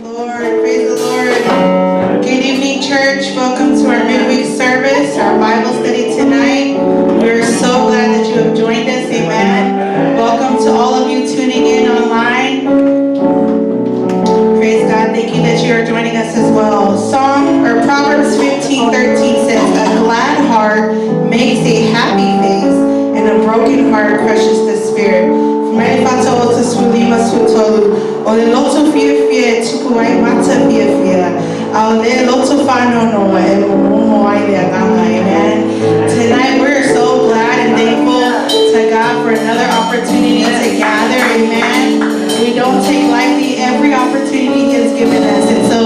Lord, praise the Lord. Good evening, church. Welcome to our midweek service, our Bible study tonight. We're so glad that you have joined us. Amen. Welcome to all of you tuning in online. Praise God. Thank you that you are joining us as well. Proverbs 15:13 says, "A glad heart makes a happy face, and a broken heart crushes the spirit." Tonight we're so glad and thankful to God for another opportunity to gather. Amen. We don't take lightly every opportunity He has given us. And so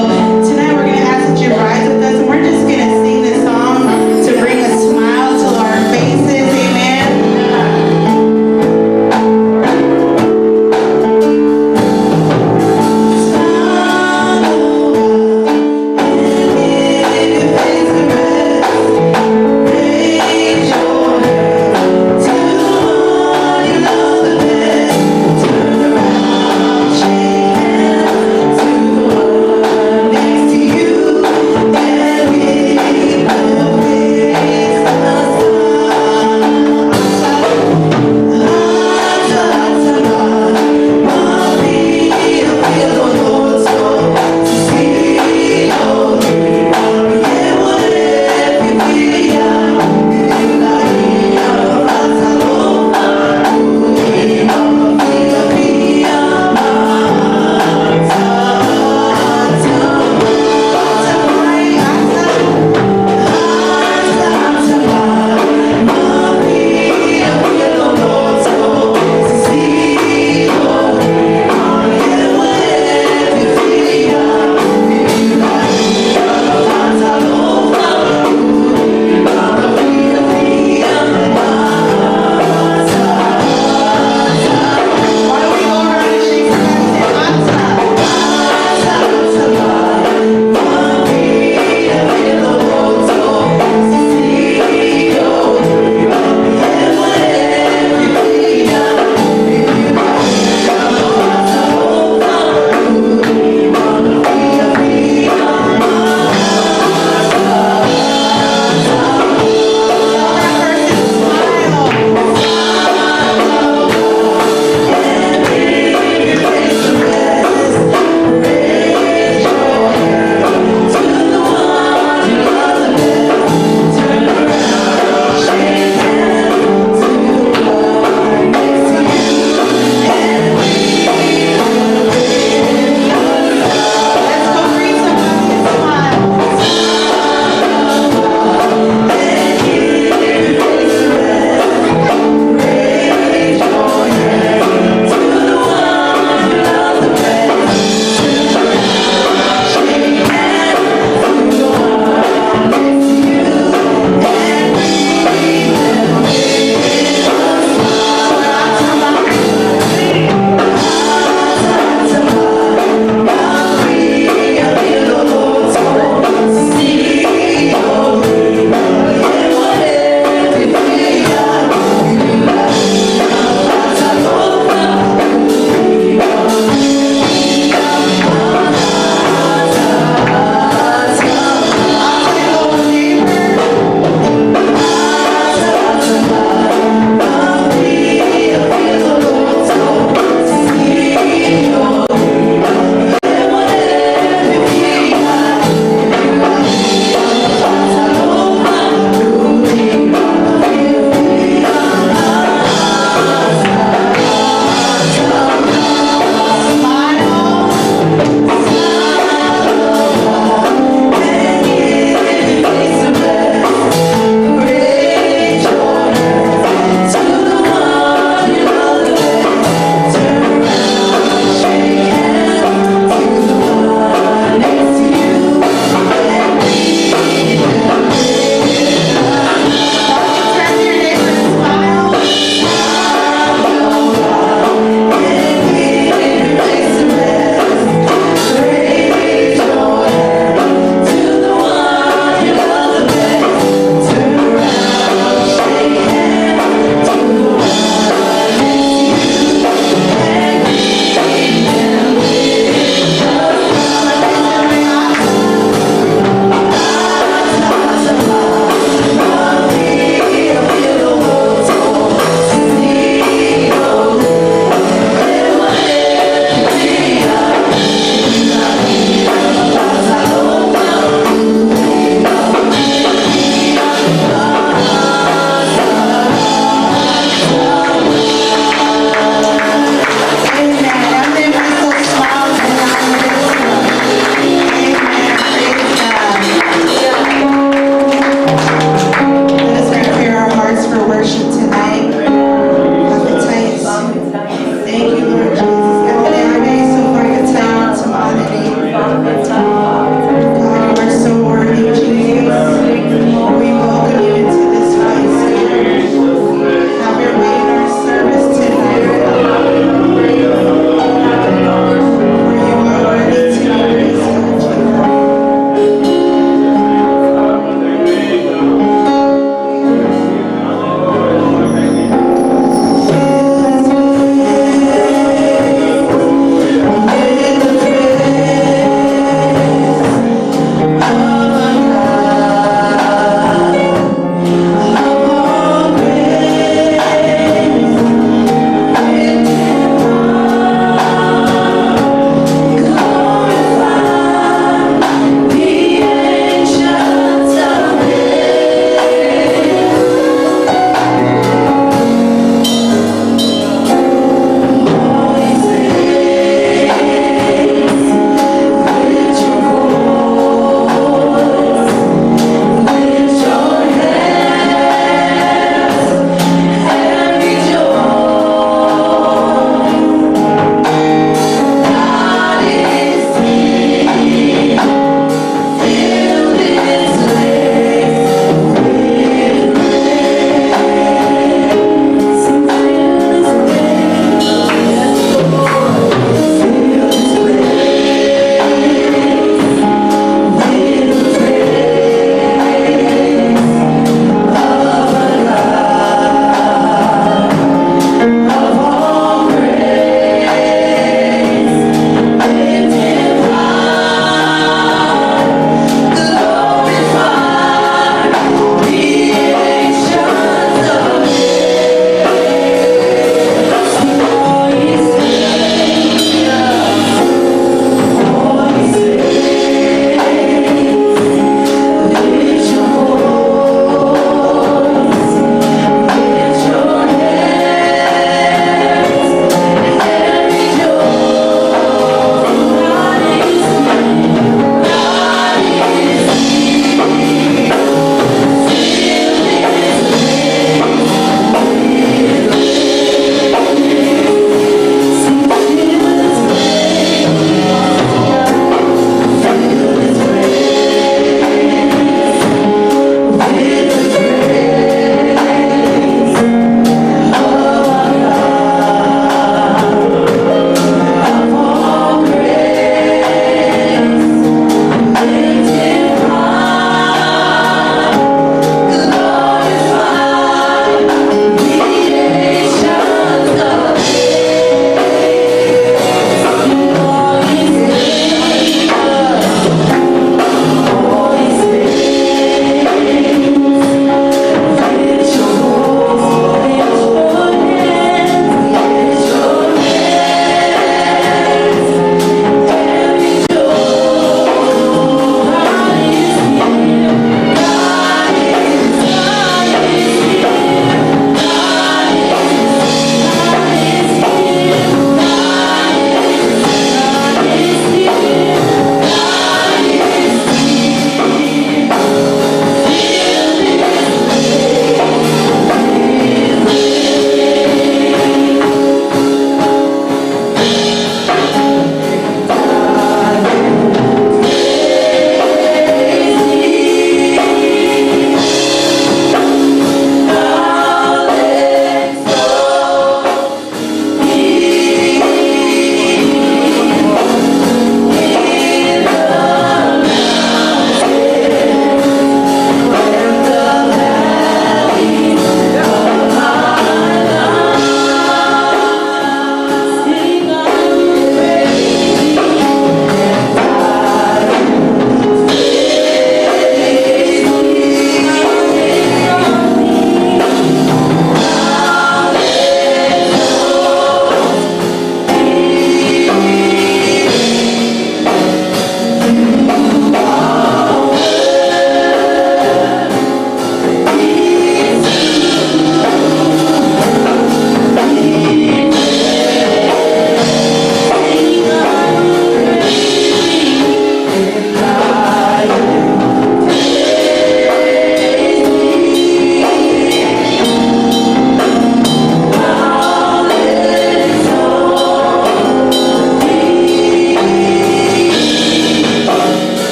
tonight we're going to ask that you rise with us, and we're just going to sing this song to bring a smile to our faces. Amen. Praise your to all you know the best.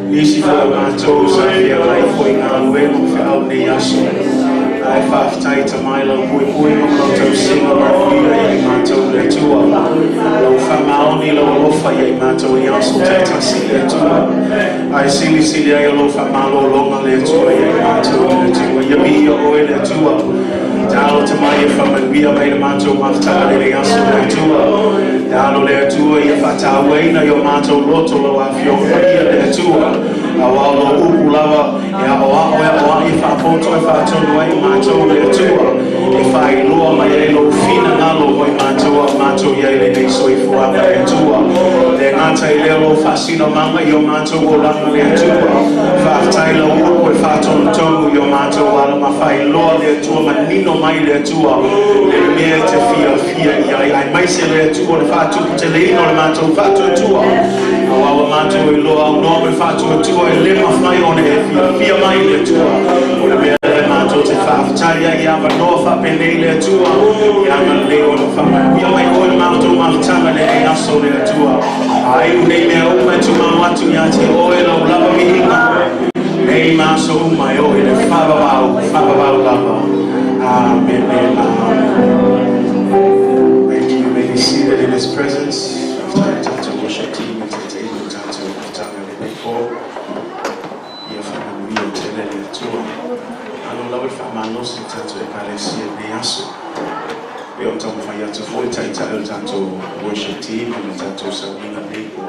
Nisi for my toes, I feel like going on way without the yasu. I five tight to my love, we my love to sing about you, my toe, the two of low from my only low fire, my toe, yasu, tight to see the two. I see the yellow from my low long, the two, my toe, the two, you be your oil, the two. Down to my from we are made my toe, my tie, the yasu, the two. Down there two, if I tie away, now your manto, loto, I feel the two. Awalo ukulawa ya awa if I photo if I told you my toe there too. If I lower my yellow fina nalo boy my toe yellow so if I there too. Then I tell yellow fascino mama your manto will run there too. If I tell you if I told your manto while my fire lower there too, my nino my there too. Then me to fear I might say there too if I took to the no manto factor too. Our manto will lower normal factor too. Live my fire on it, fear my ear to the mantle to five. Talia, Yama, North up in the two. Yama, lay on the fire. We are my own mountain, my time, and they are so there too. I name me open to my what to Yati oil of love me. Name my soul, my oil, and Faba lava. Amen. Thank you. May be seated in his presence. Time to worship team and to table, time to before. Manos tanto ecclesia di asso. Io tanto fayato fuori tanto worship team and tanto sabina people.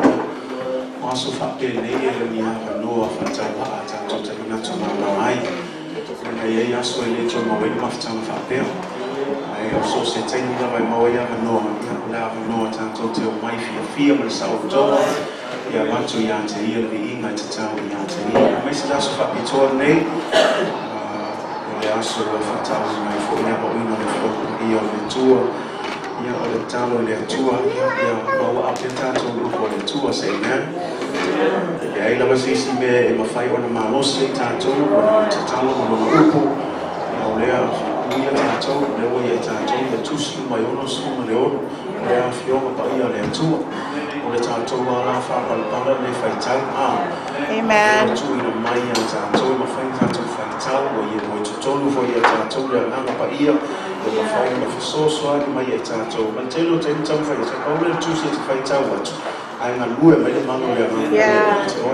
Also fa bene e mi ha no fatava tanto terminato mai. E io so le giorno ma facciamo fa bene. E so se tengo la memoria no tanto te mai fia ma salto. Ya manto ya te io vi inga te tau ya te. Ma se da so fa pitorne aso fatali mai fuori ma uno io le tua io ho le talo le tua io ho appentato gruppo le tua sei me e la vasisi me e ma fai una mano sei tanto talo ma gruppo io le io tanto le voglio tanto le tu su ma io non sono le oro le a fiore pa io le tua o le tanto la fa per le fai tanto Amen. Tu in mai tanto ma fai tanto tau e mo to tolu fo ia tau le nanga pa ia o ma fai ma so di mai ia tau ma telo tau fai tau le tu se fai tau wat ai na lue mai le mano le mano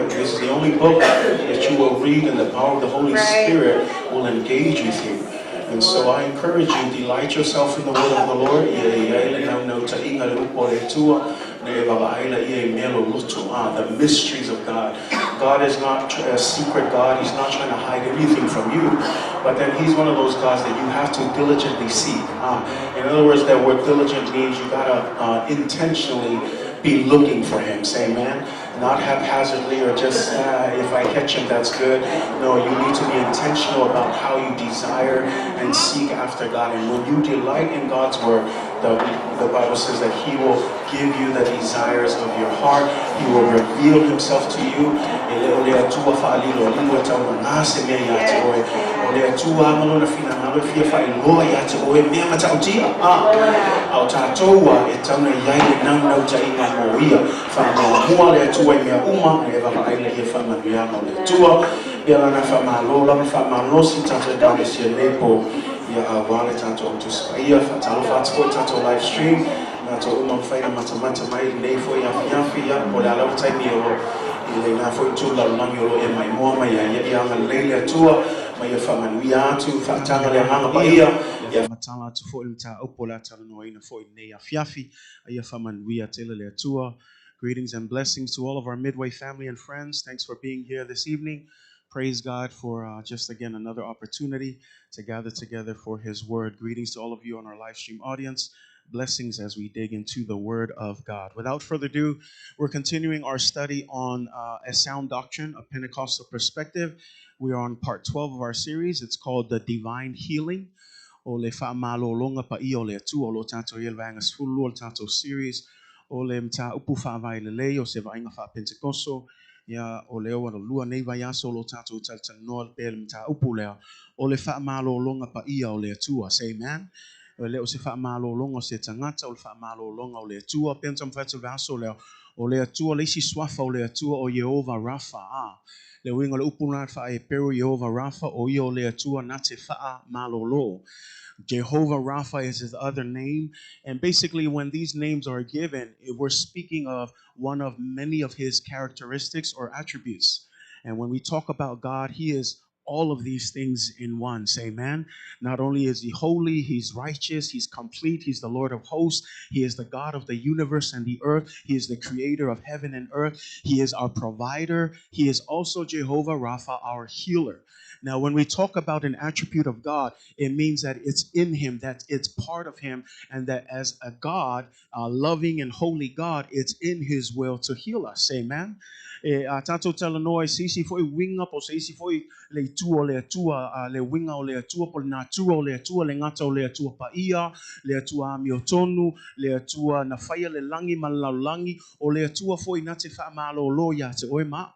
this is the only book that you will read and the power of the Holy Spirit will engage with you. And so I encourage you, delight yourself in the word of the Lord. The mysteries of God. God is not a secret God. He's not trying to hide anything from you. But then he's one of those gods that you have to diligently seek. In other words, that word diligent means you gotta intentionally be looking for him. Say amen. Not haphazardly or just if I catch him, that's good. No, you need to be intentional about how you desire and seek after God. And when you delight in God's word, the Bible says that he will give you the desires of your heart. He will reveal himself to you. Live stream. Nato umam faina mata mai nei foi ya pola la utai mi o ile na foi tu la na mi o e mai mo mai ya lele tua mai fa man wi atu fa tanga le manga pa ia ya matala tu foi mta opola tala no ina foi nei afiafi ya fa man wi atele le tua. Greetings and blessings to all of our Midway family and friends. Thanks for being here this evening. Praise God for just again another opportunity to gather together for his word. Greetings to all of you on our live stream audience. Blessings as we dig into the word of God. Without further ado, we're continuing our study on a sound doctrine, a Pentecostal perspective. We are on part 12 of our series. It's called The Divine Healing. Ole fa malo longa pa I ole tu olo tato yelvanga sfulu ol tato series. Ole mta upu fa vai lele o se va inga fa Pentecosto. Ya o leo wana lua nei vai aso lo tatou talanoa pe le mata upu lea o le whaamālōlonga pa ia o le atua. Say amen. O leo se whaamālōlonga o se tangata o le whaamālōlonga o le atua. Pena tam whatu vaso leo o le atua le isi swafa o le atua o Yehova Rafa. Le winga le upu nā wha e peru Yehova Rafa o ia o le atua na te whaamālōlo. Jehovah Rapha is his other name. And basically, when these names are given, we're speaking of one of many of his characteristics or attributes. And when we talk about God, he is all of these things in one. Say, amen. Not only is he holy, he's righteous, he's complete, he's the Lord of hosts, he is the God of the universe and the earth, he is the creator of heaven and earth, he is our provider, he is also Jehovah Rapha, our healer. Now, when we talk about an attribute of God, it means that it's in him, that it's part of him, and that as a God, a loving and holy God, it's in his will to heal us. Amen. Tato talanoa se isi foi winga po se isi foi le tua le atua le winga o le atua po na tua o le atua le ngata o le atua pa ia le atua miotonu le atua na faia le langi malalangi o le atua foi na te wha malo lo ya te oe ma.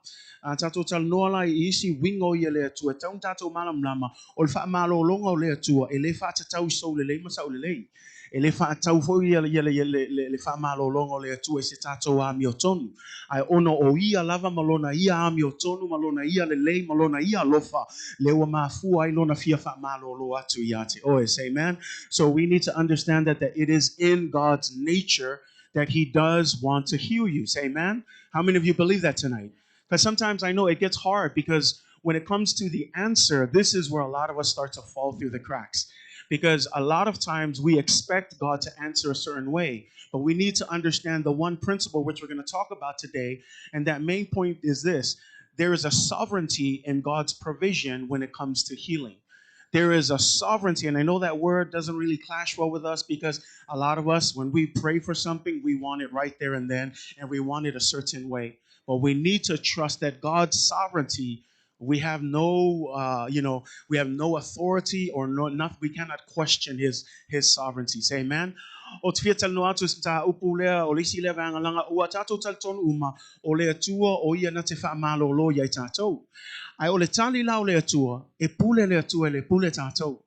Tato talanoa la I isi winga o ia le atua taun tato malam lama o le wha malo longa o le atua e le wha tatau so le le masa o le lei. E le wha tau foi ia le wha malo longa o le atua e se tato a miotonu. Ai ono o ia lava malona ia ami o tonu malona ia le lei malona ia lofa le wa mafua ai lona fia fa malo lo atu iate. Oh, say amen. So we need to understand that it is in God's nature that he does want to heal you. Say amen. How many of you believe that tonight? Because sometimes I know it gets hard because when it comes to the answer, this is where a lot of us start to fall through the cracks. Because a lot of times we expect God to answer a certain way, but we need to understand the one principle which we're going to talk about today. And that main point is this: there is a sovereignty in God's provision when it comes to healing. There is a sovereignty, and I know that word doesn't really clash well with us because a lot of us, when we pray for something, we want it right there and then, and we want it a certain way. But we need to trust that God's sovereignty, we have no, we have no authority or no nothing. We cannot question His sovereignty. Say amen. O te fiatal no atu ta upu lea o lisi lea vanga langa ua tātou taltonu uma o lea tua o ia na te whaamalo lo iai tātou. Ai o le tali lau lea tua, e pule lea tua e le pule tātou.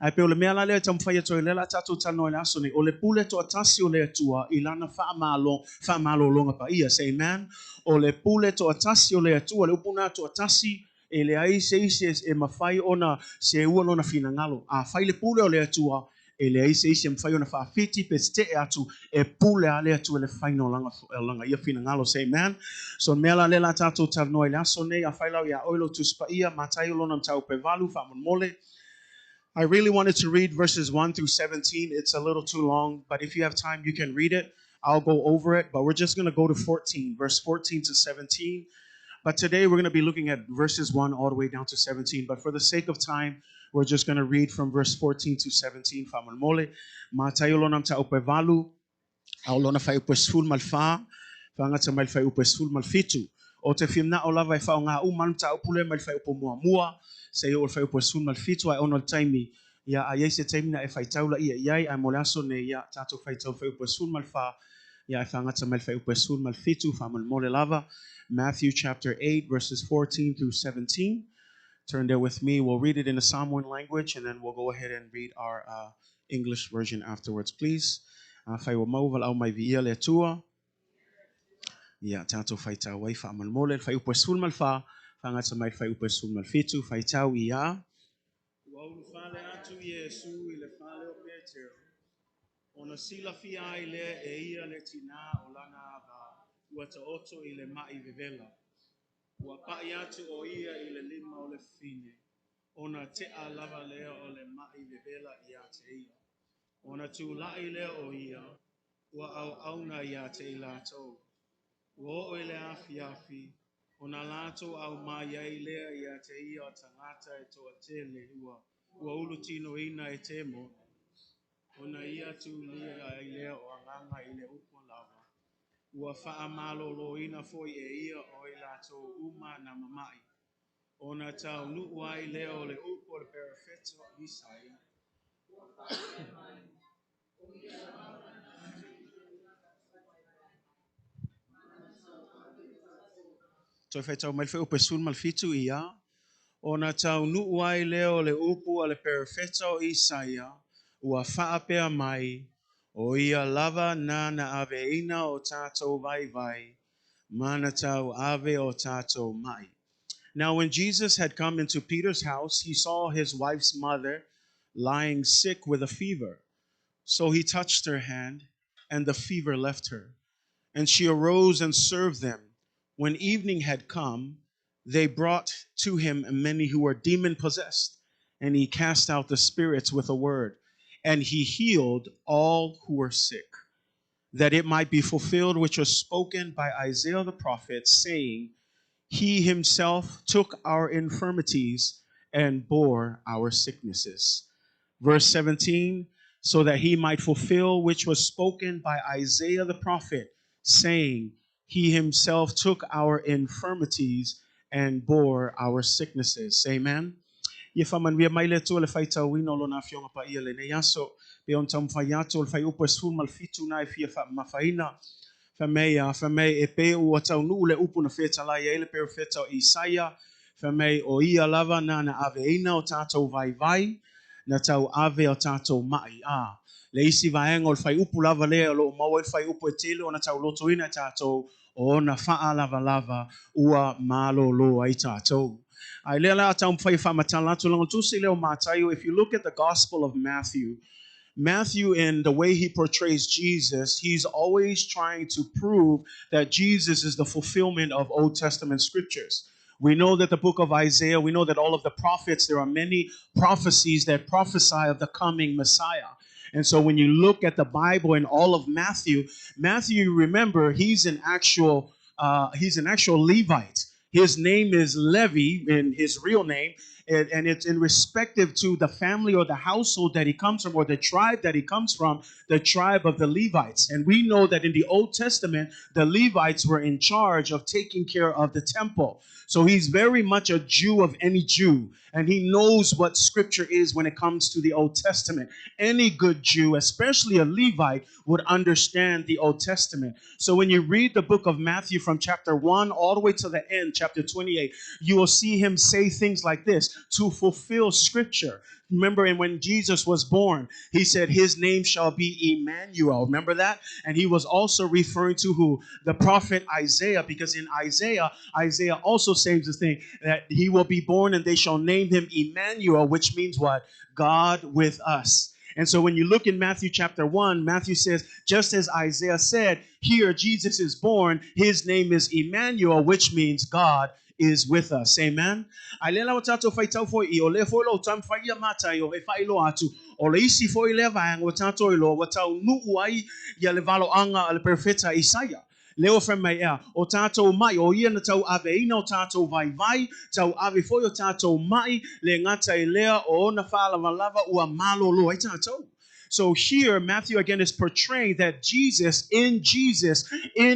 Ai pe o le mea la lea tam whaia toi lela tātou tano e aso ni, o le pule to atasi o lea tua I lana whaamalo longa pa ia. Say amen. O le pule to atasi o lea tua, le upuna to atasi e le ai se e mawhai ona se ua lona fina ngalo. A whai le pule o lea tua, e le ai se isi mwhai ona whaafiti pe te e atu e pule a le atu e le whaino langa ia fina ngalo. Say amen. So mea la le la tātou tarnoa I le aso nei a whailau ia oilo tuspa ia matai lona mtau pe valu whamon mole. I really wanted to read verses 1 through 17. It's a little too long, but if you have time, you can read it. I'll go over it, but we're just going to go to 14, verse 14 to 17. But today we're going to be looking at verses 1 all the way down to 17. But for the sake of time, we're just going to read from verse 14 to 17. Famol mole. Matayo lonam ta upevalu. Aulona fai upesful malfa. Fangata mal fai upesful malfitu. O te fimna o lava e whao ngā uman ta upule mal fai upo mua mua. Se o fai upesful malfitu ai ono taimi. Ia a iei se taimi na e whai taula ia iai ai molaso ne ia tato fai tau fai upesful malfa. Ia e whangata mal fai upesful malfitu. Famol mole lava. Matthew chapter 8, verses 14 through 17. Turn there with me. We'll read it in the Samoan language, and then we'll go ahead and read our English version afterwards, please. Fai wa mau val au mai via le tua. Ia tato fai tau wai wha amal mole, fai upa sul mal fa, whangata mai fai upa sul mal fitu, fai tau ia. Ua ulu whale atu Yesu I le whale o Petero. Ona sila fia ai le e ia le tina o lana ava. Ua ta oto I le mai vevela. Ua pai atu o ia I le lima o le fine. Ona te a lava lea o le mai vevela ia te ia. Ona tu lai lea o ia. Ua au auna ia te ilatou. Ua o ele afi afi. Ona lato au mai ai lea ia te ia o tangata e toa tele ua. Ua ulu tino ina e temo. Ona ia tu lia ai lea o anganga I le upo lava. Ua faa malo lo ina foi e ia o ilatou uma na mamai. Ona tau nuu ai lea o le upo le perfetto Isai. Toi fai tau mai fai upe sun malfitu ia. O na tau nuuai leo le upu ale perfecto Isaia. Ua whaapea mai. O ia lava na aveina o tātou vai vai. Mana tau ave o tātou mai. Now when Jesus had come into Peter's house, he saw his wife's mother lying sick with a fever. So he touched her hand, and the fever left her. And she arose and served them. When evening had come, they brought to him many who were demon possessed, and he cast out the spirits with a word, and he healed all who were sick, that it might be fulfilled which was spoken by Isaiah the prophet, saying, He himself took our infirmities and bore our sicknesses. Verse 17, so that he might fulfill which was spoken by Isaiah the prophet, saying, He himself took our infirmities and bore our sicknesses. Amen. Yefaman via maile tu le faita wino lo na fionga pa ia le ne yaso pe on tam fayato le fai upes fun malfitu na fia fa mafaina famei e pe o tau nu le upu na feta la ele per feta Isaia famei o ia lava na aveina o tatou vai vai na tau ave o tatou mai le isi vaenga o le fai upu lava le lo mau e fai upu e tele o na tau loto ina tatou o na faa lava ua malo lo ai tatou. If you look at the Gospel of Matthew, Matthew, in the way he portrays Jesus, he's always trying to prove that Jesus is the fulfillment of Old Testament scriptures. We know that the book of Isaiah, we know that all of the prophets, there are many prophecies that prophesy of the coming Messiah. And so when you look at the Bible and all of Matthew, remember, he's an actual Levite. His name is Levi, in his real name, and it's in respective to the family or the household that he comes from, or the tribe that he comes from, the tribe of the Levites. And we know that in the Old Testament, the Levites were in charge of taking care of the temple. So he's very much a Jew of any Jew, and he knows what scripture is when it comes to the Old Testament. Any good Jew, especially a Levite, would understand the Old Testament. So when you read the book of Matthew from chapter 1 all the way to the end, chapter 28, you will see him say things like this to fulfill scripture. Remember, and when Jesus was born, he said, his name shall be Emmanuel. Remember that? And he was also referring to who? The prophet Isaiah, because in Isaiah also says the thing that he will be born and they shall name him Emmanuel, which means what? God with us. And so when you look in Matthew chapter 1, Matthew says, just as Isaiah said, here Jesus is born, his name is Emmanuel, which means God is with us. Amen. Alela watato faitau foi I ole foi lo tam faia mata yo e fai lo atu. Ole isi foi leva ang watato ilo watau nu uai ya levalo anga al perfeta Isaia. Leo frema ea o tatou mai o ia na tau aveina o tatou vai tau ave foi o tatou mai le ngata I lea o na fa'alava lava ua malo lo ai tatou. So here, Matthew again is portraying that Jesus, in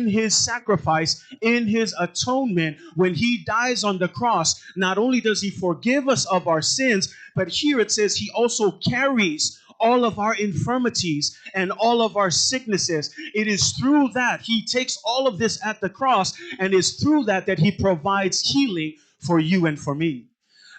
his sacrifice, in his atonement, when he dies on the cross, not only does he forgive us of our sins, but here it says he also carries all of our infirmities and all of our sicknesses. It is through that he takes all of this at the cross, and it's through that he provides healing for you and for me.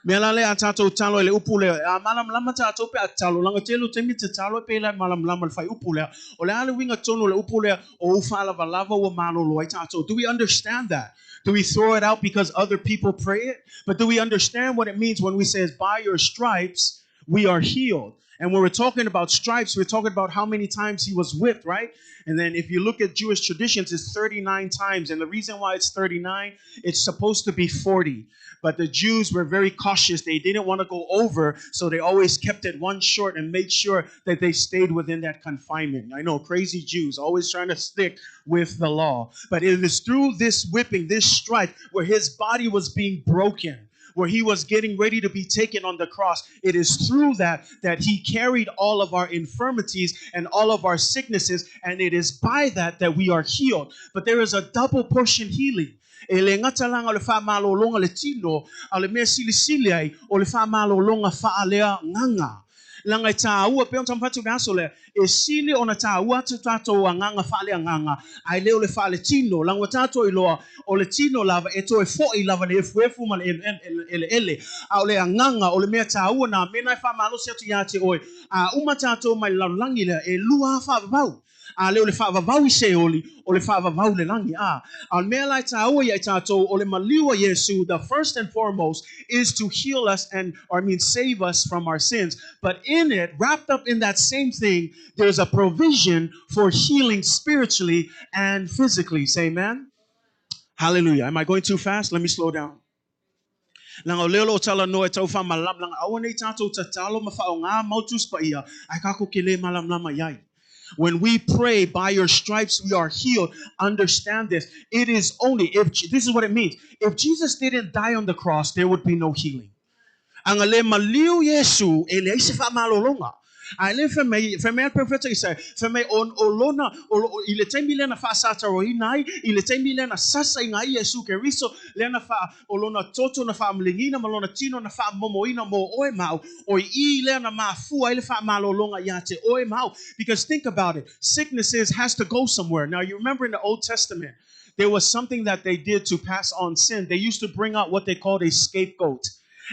Melale atato talo le upule malam lama tato pe atalo langa telu temi te talo pe la malam lama fai upule o le ale winga tono le upule o ufala valava wa malo lo tato. Do we understand that? Do we throw it out because other people pray it? But do we understand what it means when we say, by your stripes we are healed? And when we're talking about stripes, we're talking about how many times he was whipped, right? And then if you look at Jewish traditions, it's 39 times. And the reason why it's 39, it's supposed to be 40. But the Jews were very cautious. They didn't want to go over, so they always kept it one short and made sure that they stayed within that confinement. I know, crazy Jews, always trying to stick with the law. But it is through this whipping, this stripe, where his body was being broken, where he was getting ready to be taken on the cross. It is through that he carried all of our infirmities and all of our sicknesses, and it is by that we are healed. But there is a double portion healing. Ele ngata langa le fa malolonga le tino ale me silisili ai o le fa malolonga fa alea nganga. Langa taua pe on tampatu gasole. E sili ona taua tato anganga fale anganga. Ai leo le fale tino. Langa tato iloa o le tino lava e to e fo I lava le fuefu man ele. Au le anganga o le mea taua na mena fa malo se tu yate oi. A uma tato mai langi le e lua fa vau. A leo le fa vau se oli o le fa vau le langi a. Al mea lai taua ia tato o le maliwa Yesu. The first and foremost is to heal us save us from our sins. But in it, wrapped up in that same thing, there's a provision for healing spiritually and physically. Say amen. Hallelujah. Am I going too fast? Let me slow down. Lang lelo tala no etau fa malam lang awane tato tatalo mafao nga mautus pa ia ai kako kile malam lama yai. When we pray by your stripes we are healed, understand this. It is only if this is what it means. If Jesus didn't die on the cross, there would be no healing. Ang ale maliw Yesu ele isa fa malolonga. Ale fe me perfecto isa fe me on olona ile temile na fa sata roinai ile temile na sasa ngai Yesu Kristo le na fa olona toto na fa mlingina malona tino na fa momoina mo oi mau o I le na mafu ile fa malolonga yate oi mau. Because think about it, sicknesses has to go somewhere. Now you remember in the Old Testament there was something that they did to pass on sin. They used to bring out what they called a scapegoat.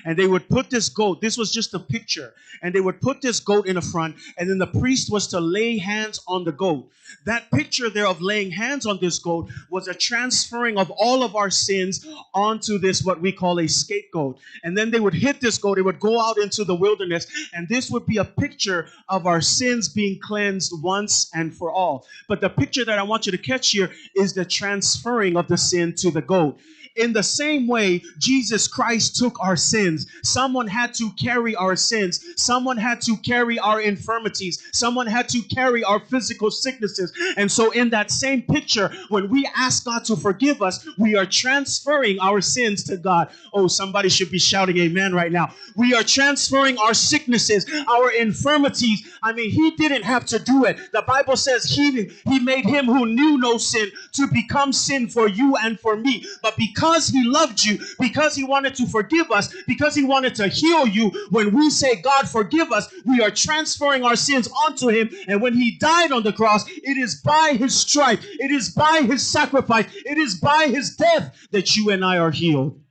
And they would put this goat, this was just a picture, and they would put this goat in the front, and then the priest was to lay hands on the goat. That picture there of laying hands on this goat was a transferring of all of our sins onto this, what we call a scapegoat. And then they would hit this goat, it would go out into the wilderness, and this would be a picture of our sins being cleansed once and for all. But the picture that I want you to catch here is the transferring of the sin to the goat. In the same way, Jesus Christ took our sins. Someone had to carry our sins. Someone had to carry our infirmities. Someone had to carry our physical sicknesses. And so in that same picture, when we ask God to forgive us, we are transferring our sins to God. Oh, somebody should be shouting amen right now. We are transferring our sicknesses, our infirmities. I mean, he didn't have to do it. The Bible says he made him who knew no sin to become sin for you and for me. But because he loved you, because he wanted to forgive us, because he wanted to heal you, when we say, God, forgive us, we are transferring our sins onto him. And when he died on the cross, it is by his stripe, it is by his sacrifice, it is by his death that you and I are healed.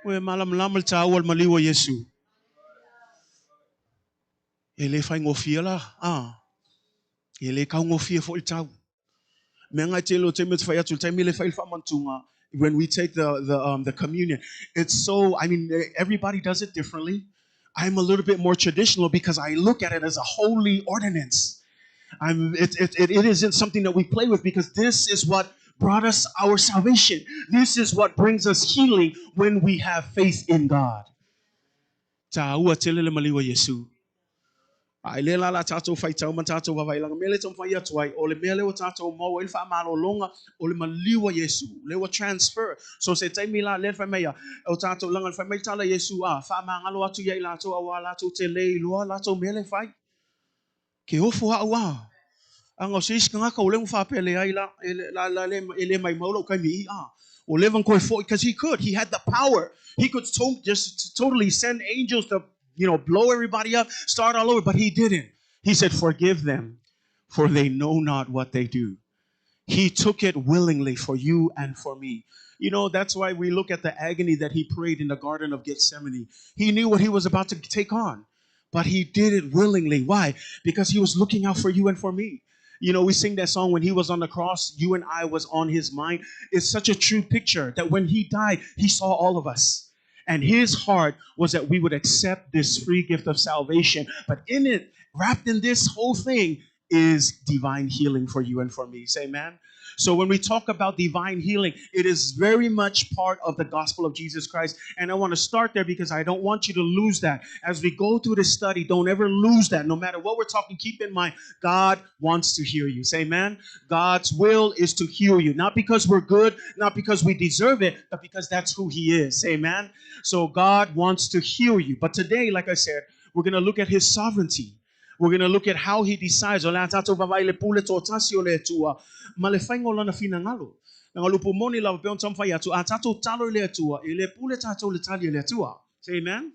Malam lamal tawal maliwa Yesu. Ele fai ngofia la. Ele ka ngofia fo tau. Menga telo temet fa yatul temile fa ilfa mantunga. When we take the communion, it's so, I mean, everybody does it differently. I'm a little bit more traditional because I look at it as a holy ordinance. It isn't something that we play with because this is what brought us our salvation. This is what brings us healing when we have faith in God. Ta'ua telele maliwa Yesu. Ai le la tato fai tau man tato wa vai langa mele tom fai atuai o le mele o tato mo el fa malo longa o le maliwa Yesu le wa transfer so se tai mila le fa meia o tato langa fa mai tala Yesu fa mangalo atu ye la to awa la to te le lo la to mele fai ke ofu a anga sis nga ka o le fa pele ai la ele mai maulo kai mi o levan koi fo because he had the power. He could just totally send angels to blow everybody up, start all over, but he didn't. He said, forgive them, for they know not what they do. He took it willingly for you and for me. That's why we look at the agony that he prayed in the Garden of Gethsemane. He knew what he was about to take on, but he did it willingly. Why? Because he was looking out for you and for me. We sing that song, when he was on the cross, you and I was on his mind. It's such a true picture that when he died, he saw all of us. And his heart was that we would accept this free gift of salvation. But in it, wrapped in this whole thing, is divine healing for you and for me. Say amen. So when we talk about divine healing, it is very much part of the gospel of Jesus Christ. And I want to start there because I don't want you to lose that. As we go through this study, don't ever lose that. No matter what we're talking, keep in mind, God wants to heal you. Say amen. God's will is to heal you. Not because we're good, not because we deserve it, but because that's who he is. Say amen. So God wants to heal you. But today, like I said, we're going to look at his sovereignty. We're going to look at how he decides. We're going to look at Say amen.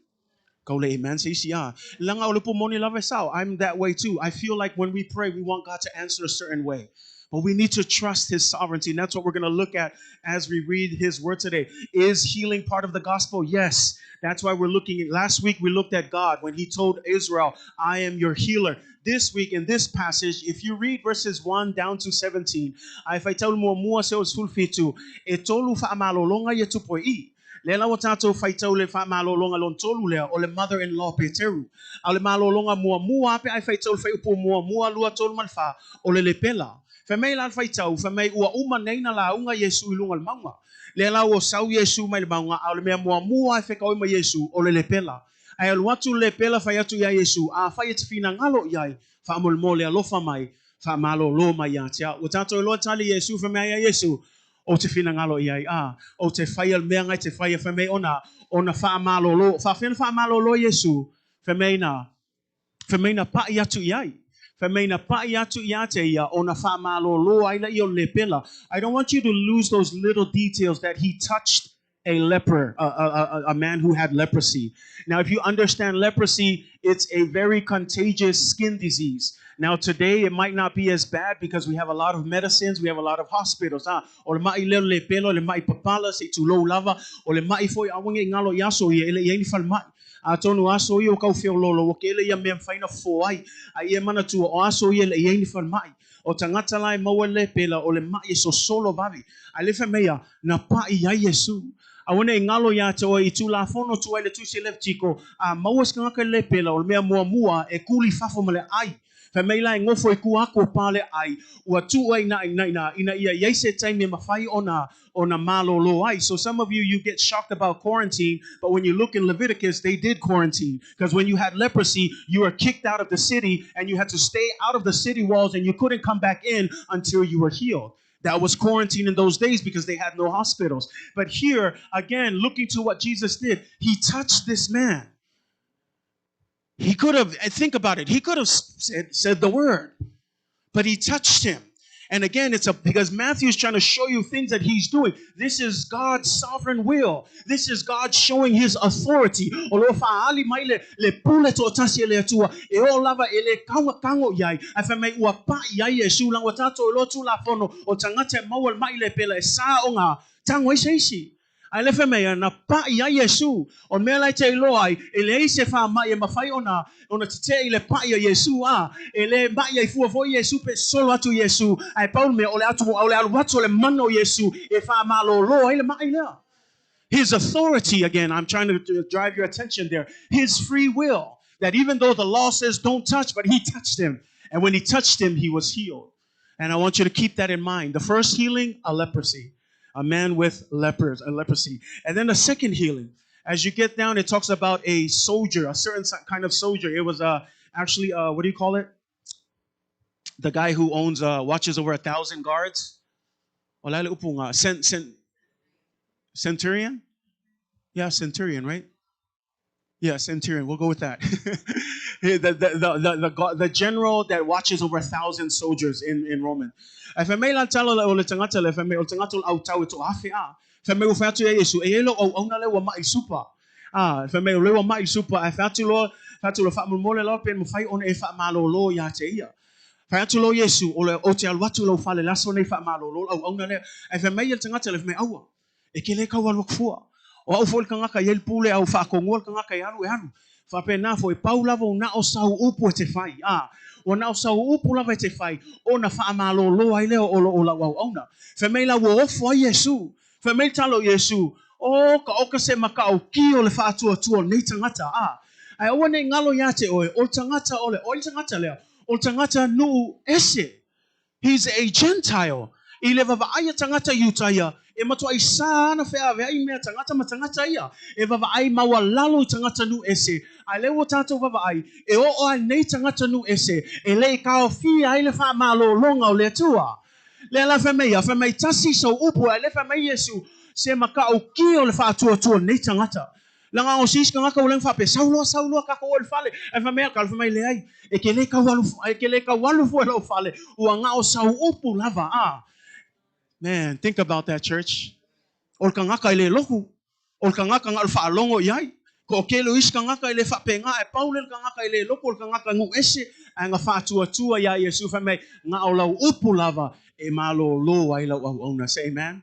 Kaule amen say siya. Langa ole po moni love sao. I'm that way too. I feel like when we pray, we want God to answer a certain way. But we need to trust his sovereignty. And that's what we're going to look at as we read his word today. Is healing part of the gospel? Yes. That's why we're looking at last week we looked at God when he told Israel, I am your healer. This week in this passage, if you read verses 1 down to 17, if I tell more se sulfitu, etolu fa amalolonga yetu poi. Lela watato faitau le fa malolonga lon tolu le o le mother-in-law Peteru. Ale malolonga mua pe ai faitau fa upo mua lua tolu malfa o le lepela. Fa mai lan faitau fa mai ua uma nei na la unga Yesu ilunga le maunga. Lela o sau Yesu mai le maunga au le mea mua ai fe kau ma Yesu o le lepela. Ai al watu lepela fa yatu ya Yesu a fa yet fina ngalo yai fa amol mole alofa mai fa malolo mai ya tia. Watato lo tali Yesu fa mai ya Yesu. O te fina ngalo iai o te whaia mea ngai te whaia whamei ona wha malolo wha malolo Yesu whamei na pai atu iai whamei na pai atu ia te ia ona wha malolo ai la i o le pela. I don't want you to lose those little details that he touched a leper, a man who had leprosy. Now, if you understand leprosy, it's a very contagious skin disease. Now, today it might not be as bad because we have a lot of medicines, we have a lot of hospitals. O le mai leo le pelo, le mai papala, se tu lo lava, o le mai foi awange ngalo yaso ye ele ye ni fal mai. A tonu aso ye o kau feo lolo, o ke ele ya mea faina foai, a ye mana tu o aso ye le ye ni fal mai. O tangata lai maua le pela, o le mai so solo vavi. A le fe mea, na pa i ya Yesu. A wane ngalo ya te o I tu la fono tu ele tu se lef tiko, a maua skanga le pela, o le mea mua e kuli fafo male ai. Fa mai lai ngofo I ku ako pale ai ua tu ai na ina ia yaise time me mafai ona malolo ai. So some of you get shocked about quarantine, but when you look in Leviticus, they did quarantine because when you had leprosy, you were kicked out of the city and you had to stay out of the city walls and you couldn't come back in until you were healed. That was quarantine in those days because they had no hospitals. But here, again, looking to what Jesus did, he touched this man. He could have, think about it, he could have said the word, but he touched him. And again, because Matthew's trying to show you things that he's doing. This is God's sovereign will. This is God showing his authority. Ai lefe mea na pa ia Yesu o mea lai te iloai ele eise wha mai e mawhai ona te te ile pa ia Yesu ele mai ai fua foi Yesu pe solo atu Yesu ai paul mea ole atu ole alu watu ole mano Yesu e wha malo lo ele mai lea. His authority, again, I'm trying to drive your attention there. His free will, that even though the law says don't touch, but he touched him. And when he touched him, he was healed. And I want you to keep that in mind. The first healing, a leprosy. A man with leprosy. And then the second healing. As you get down, it talks about a soldier, a certain kind of soldier. It was actually, what do you call it? The guy who owns, watches over 1,000 guards. Centurion? Yeah, centurion, right? Yeah, centurion. We'll go with that. The general that watches over 1,000 soldiers in Roman. If I may not tell o tangata if I may o tangata au tau to afi if I may o fatu e Yesu e lo o na le wa mai super. If I may le wa mai super I fatu lo fa mo lo pen mo fai on e fa malo lo ya te ia. Fatu lo Yesu o te al watu lo fale laso nei fa malo lo au na le if I may o tangata if me au. E ke le ka wa lokfua. O au fol kanga ka yel pule au fa kongol kanga ka yalu e hanu. Fa pe na fo e paula vo na o sau upu te fai. O na o sau upu lava te fai. O na fa amalo lo ai leo o la wau ona. Fa me la wo fo Yesu. Fa me talo Yesu. O ka se maka o ki o le fa atua tua nei tangata Ai o ne ngalo ya te o tangata ole o tangata lea. O tangata nu ese. He's a Gentile. I le vavaai tangata Utaya. E matua I sana whea vea mea tangata ma tangata ia. E vavaai maua lalo I tangata nu ese. Ai lewa tātou vavaai. E o ai nei tangata nu ese. E le kao fia ai le wha malo longa o le tua. Le la whamei tasi so upu ai le whamei Yesu. Se maka o ki o le wha tua nei tangata. Langa o sis kanga ka ulang fape saulo ka ko ol fale e fa mea ka fa mai le ai e ke le ka walu fu lo fale u nga o sau upu lava man, think about that, church. Ol kanga ka le loku ol kanga ka ngal fa longo yai Ko kelo is ka nga ka ile whapenga e paulel ka nga ka ile lokol ka nga ka ngu ese a nga whātua ya Yesu whamei nga o lau upu lava e malo lo ai lau au auna. Say amen.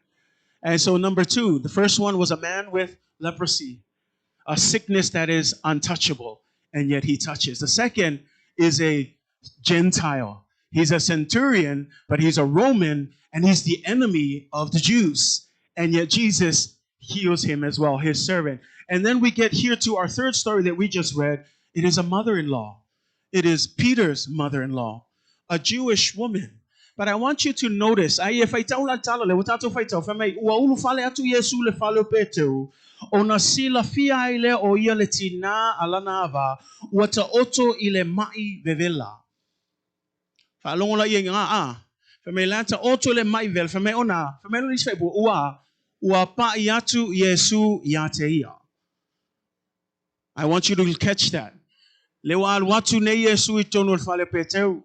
And so number 2, the first one was a man with leprosy, a sickness that is untouchable, and yet he touches. The second is a Gentile. He's a centurion, but he's a Roman, and he's the enemy of the Jews. And yet Jesus heals him as well, his servant. And then we get here to our third story that we just read. It is a mother-in-law. It is Peter's mother-in-law, a Jewish woman. But I want you to notice, ai e whaitau la tala le watato whaitau, whamei ua ulu fale atu Yesu le fale o Petru, o na sila fia ai le o ia le tina alana ava, ua ta oto i le mai vevela. Whaalongo la ia ngā whamei la ta oto le mai vevela, whamei ona, whamei lo niswai bua ua pa i atu Yesu i ate ia. I want you to catch that. Le wa watu ne Yesu I tonu le fale Petru.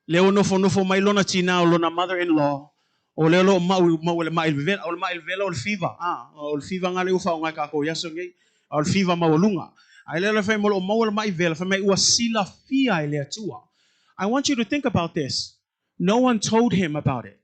Leo nofo mai lona tina o lona mother-in-law o leo lo mau le mai vela o le mai vela o le fiva o le fiva nga le ufa o ngai ka ko yaso ngai o le fiva mau lunga ai le fa mo mau le mai vela fa mai ua sila fia I le atua. I want you to think about this. No one told him about it.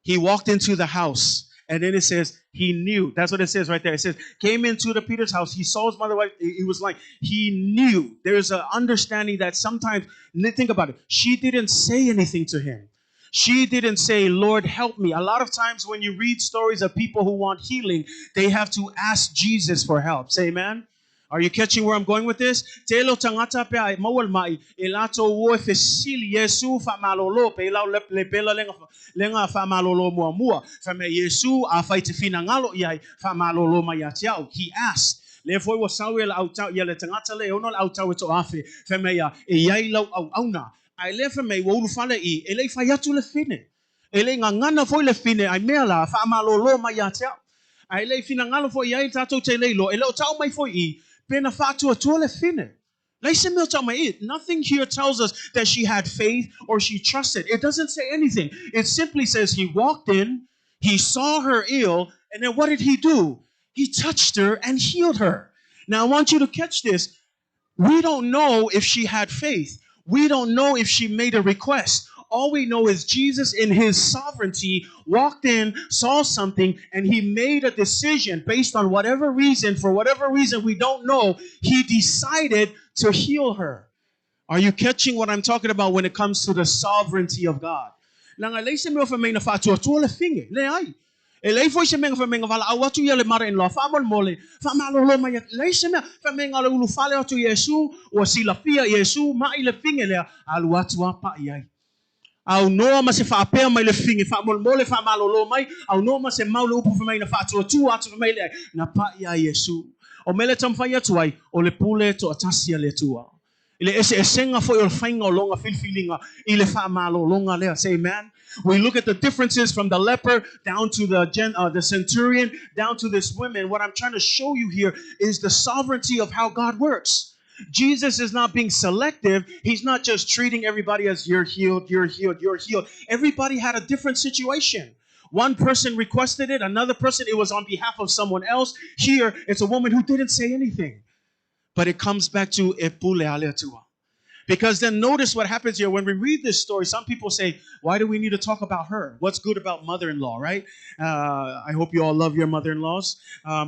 He walked into the house, and then it says he knew. That's what it says right there. It says came into the Peter's house. He saw his mother. He was like, he knew. There's an understanding that sometimes, think about it. She didn't say anything to him. She didn't say, Lord, help me. A lot of times when you read stories of people who want healing, they have to ask Jesus for help. Say amen. Are you catching where I'm going with this? Telo tangata pe ai mawal mai elato wo fesili Yesu fa malolo pe lau le pela lenga fa malolo mua fa me Yesu a fa te fina ngalo iai fa malolo mai atiao. He asked. Le foi wa sawe la auta ya le tangata le ono la auta to afe fa me ya e iai lau au auna. Ai le fa me wo lu fale I ele fa yatu le fine. Ele ngana foi le fine ai mea la fa malolo mai atiao. Ai le fina ngalo foi iai tato te leilo ele o tau mai foi I Nothing here tells us that she had faith or she trusted. It doesn't say anything. It simply says he walked in, he saw her ill, and then what did he do? He touched her and healed her. Now I want you to catch this. We don't know if she had faith. We don't know if she made a request. All we know is Jesus in his sovereignty walked in, saw something, and he made a decision based on whatever reason, for whatever reason we don't know, he decided to heal her. Are you catching what I'm talking about when it comes to the sovereignty of God? Elei foi se menga menga vala awatu ia le mother-in-law fa mole fa malolo mai lei se me fa menga le ulu fale atu Yesu o sila fia Yesu mai le finge le alu atu apa iai au noa ma se fa pe mai le finge fa mole fa malolo mai au noa ma se mau le upu fa mai na fa atu atu mai le na pa ia Yesu o mele tam fa ia tuai o le pule to atasia le tua ile ese esenga foi o fainga o longa filfilinga ile fa malolonga le. Say amen. We look at the differences from the leper down to the centurion, down to this woman. What I'm trying to show you here is the sovereignty of how God works. Jesus is not being selective. He's not just treating everybody as you're healed, you're healed, you're healed. Everybody had a different situation. One person requested it, another person, it was on behalf of someone else. Here, it's a woman who didn't say anything. But it comes back to epule aleatua. Because then notice what happens here. When we read this story, some people say, why do we need to talk about her? What's good about mother-in-law, right? I hope you all love your mother-in-laws.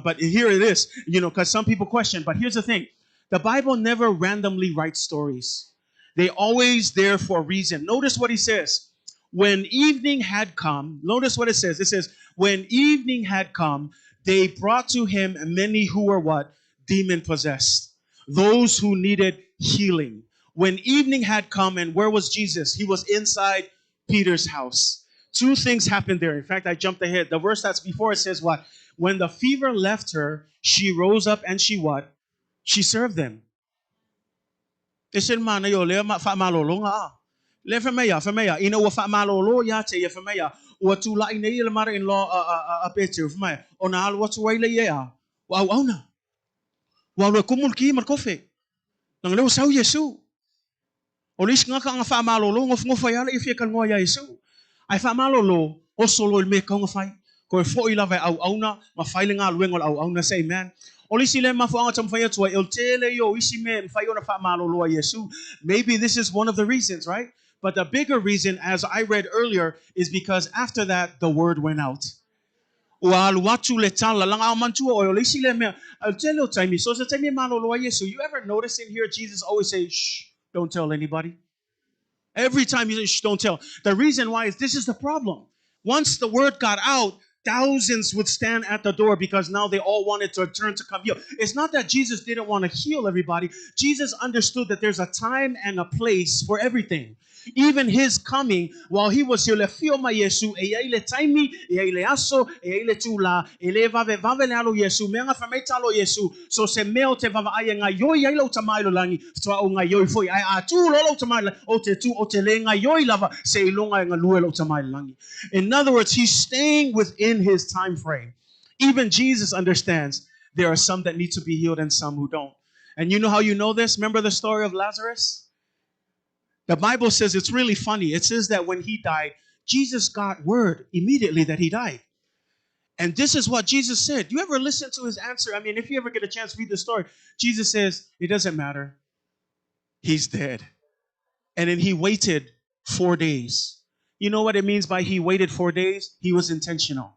But here it is, because some people question. But here's the thing. The Bible never randomly writes stories. They're always there for a reason. Notice what he says. When evening had come, notice what it says. It says, when evening had come, they brought to him many who were what? Demon-possessed. Those who needed healing. When evening had come, and where was Jesus? He was inside Peter's house. Two things happened there. In fact, I jumped ahead. The verse that's before it says what? When the fever left her, she rose up and she what? She served them. Le famea. Ina wa fa malolo ya te ya famea. Wa tu la ina ile mother-in-law a Peter famea. Ona al wa tu waile ya. Wa auna. Wa le kumul ki mar kofe. Nang le sau Yesu. Olis nga ka nga fa malolo ngof ya le ifia kan ngoya Yesu. Ai fa malolo o solo il me ka ngofai. Ko fo ila vai au auna ma fai nga luengo au auna. Say amen. Maybe this is one of the reasons, right? But the bigger reason, as I read earlier, is because after that, the word went out. So you ever notice in here, Jesus always say, shh, don't tell anybody. Every time you say, shh, don't tell. The reason why is this is the problem. Once the word got out, thousands would stand at the door because now they all wanted to turn to come heal. It's not that Jesus didn't want to heal everybody. Jesus understood that there's a time and a place for everything. Even his coming, while he was here, le fio ma Yesu, e ia ile taimi, e ia ile aso, e ia ile tula, e le vave vave le alo Yesu, me nga fameta lo Yesu, so se meo te vava aia nga yoi ia ilo tamailo langi, toa o nga yoi foi, ai a tu lolo tamailo, o te tu, o te le nga yoi lava, se ilonga nga lue lo tamailo langi. In other words, he's staying within his time frame. Even Jesus understands there are some that need to be healed and some who don't. And you know how you know this? Remember the story of Lazarus? The Bible says it's really funny. It says that when he died, Jesus got word immediately that he died. And this is what Jesus said. You ever listen to his answer? I mean, if you ever get a chance to read the story, Jesus says, it doesn't matter. He's dead. And then he waited 4 days. You know what it means by he waited 4 days? He was intentional.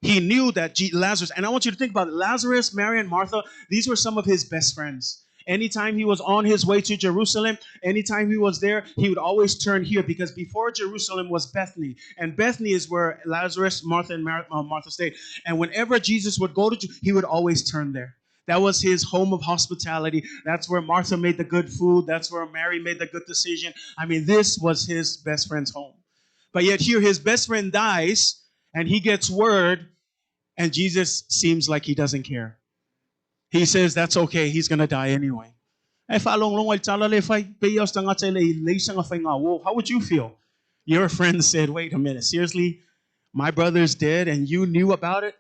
He knew that Lazarus, and I want you to think about it. Lazarus, Mary, and Martha, these were some of his best friends. Anytime he was on his way to Jerusalem, anytime he was there, he would always turn here because before Jerusalem was Bethany. And Bethany is where Lazarus, Martha, and Martha stayed. And whenever Jesus would go to, he would always turn there. That was his home of hospitality. That's where Martha made the good food. That's where Mary made the good decision. I mean, this was his best friend's home. But yet here his best friend dies and he gets word and Jesus seems like he doesn't care. He says, that's okay. He's going to die anyway. How would you feel? Your friend said, wait a minute, seriously? My brother's dead and you knew about it?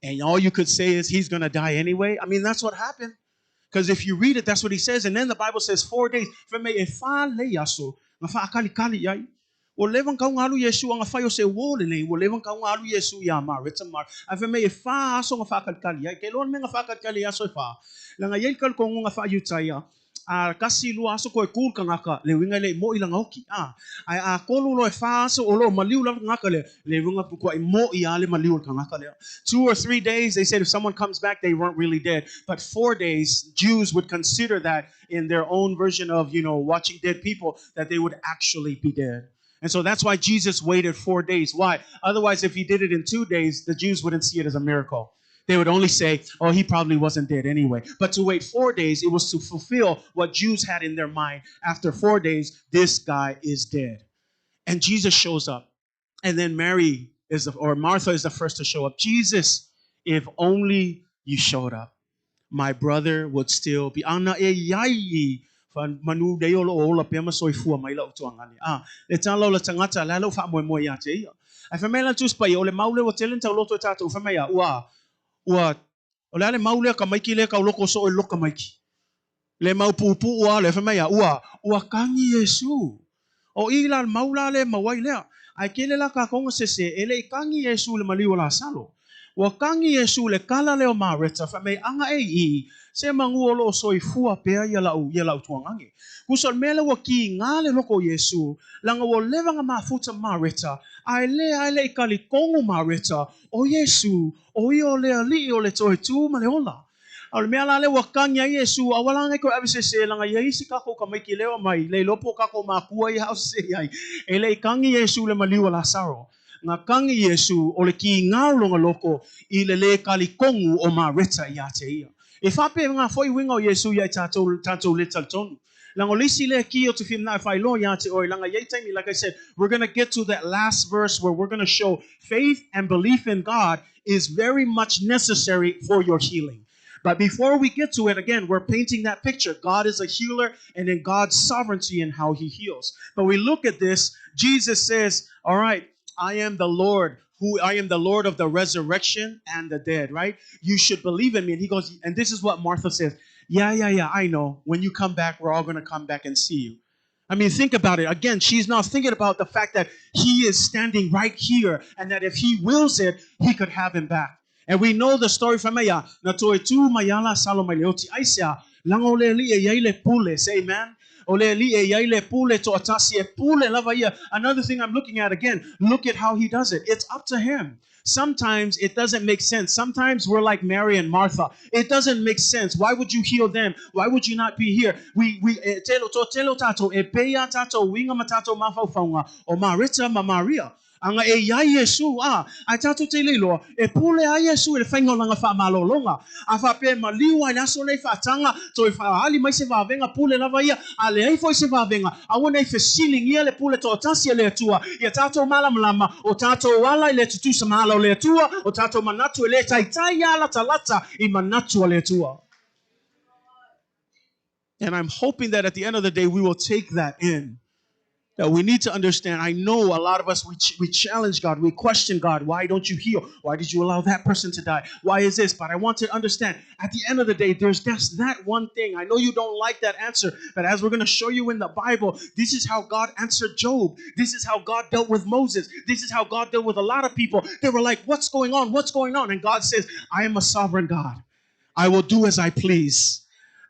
And all you could say is he's going to die anyway? I mean, that's what happened. Because if you read it, that's what he says. And then the Bible says 4 days. O levang kau ngalu Yesu ang afayo se wolele o levang kau ngalu Yesu ya mar retamar ave me fa so nga fakat kali ay kelon me nga fakat kali aso fa la nga yel kal ko nga fa yutaya a kasi lu aso ko kul ka ngaka le winga le mo ilang oki ay a kolu lo fa so olo maliu la ngaka le winga ko mo ia le maliu ka ngaka le 2 or 3 days they said if someone comes back they weren't really dead, but 4 days Jews would consider that in their own version of watching dead people that they would actually be dead. And so that's why Jesus waited 4 days. Why? Otherwise, if he did it in 2 days, the Jews wouldn't see it as a miracle. They would only say, oh, he probably wasn't dead anyway. But to wait 4 days, it was to fulfill what Jews had in their mind. After 4 days, this guy is dead. And Jesus shows up. And then Martha is the first to show up. Jesus, if only you showed up, my brother would still be. Manu de yolo ola pema soi fua mai lau tuangani le talo la tangata la lo fa mo ya te ia ai fa mela tus pa ole maule o telen tau loto tatu fa mai ua ole ale maule ka mai ki le ka loko so lo ka mai ki le mau pupu ua le fa mai ua kangi Yesu o ila maula le mawai le ai kele la ka konga sese ele kangi Yesu le maliwa la salo wa kangi Yesu le kala le o mareta fa mai anga e se manguolo soi fua pea ia lau tuangangi. Kusol mele wa ki ngale loko Yesu, langa wo levanga mafuta mareta, ai le ikali kongu mareta, o Yesu, o io le ali o le toe tu ma le ola. Au mea la le wakangi a Yesu, awalanga ko abise se langa yaisi kako kamaiki lewa mai, le lopo kako makua i hao se ai, e le ikangi Yesu le maliwa la saro. Nga kangi Yesu o le ki ngāulonga loko i le kali kongu o mareta i ate ia. E whape ngā whoi winga o Yesu iai tātou le tonu. Lango lisi le ki o te whim nai whai lo ia te oi. Langa iei taimi, like I said, we're going to get to that last verse where we're going to show faith and belief in God is very much necessary for your healing. But before we get to it, again, we're painting that picture. God is a healer and in God's sovereignty in how he heals. But we look at this, Jesus says, all right, I am the Lord of the resurrection and the dead, right? You should believe in me. And he goes, and this is what Martha says. Yeah, I know. When you come back, we're all going to come back and see you. I mean, think about it. Again, she's not thinking about the fact that he is standing right here and that if he wills it, he could have him back. And we know the story from Maya. Na toi tu mayala salo mai leoti aisia. Lango le li e yaile pule. Say amen. Ole li e yaile pule to atasi e pule lava ia. Another thing I'm looking at again. Look at how he does it. It's up to him. Sometimes it doesn't make sense. Sometimes we're like Mary and Martha. It doesn't make sense. Why would you heal them? Why would you not be here? We telo tato e peya tato winga matato mafaufaunga o Marita ma Maria. Anga e ya Yesu ai tato te lelo e pule a Yesu e whainga langa wha malolonga a wha pe maliwa i aso nei whatanga to e wha ali mai se wavenga pule lava ia a le ei foi se wavenga a wana i whesiling ia le pule to tasi le tua ia tato malamlama o tato wala i le tutu sa malo le tua o tato manatu e le taitai ala talata i manatu le tua. And I'm hoping that at the end of the day we will take that in. That we need to understand. I know a lot of us, we challenge God. We question God. Why don't you heal? Why did you allow that person to die? Why is this? But I want to understand, at the end of the day, there's just that one thing. I know you don't like that answer, but as we're going to show you in the Bible, this is how God answered Job. This is how God dealt with Moses. This is how God dealt with a lot of people. They were like, what's going on? What's going on? And God says, I am a sovereign God. I will do as I please.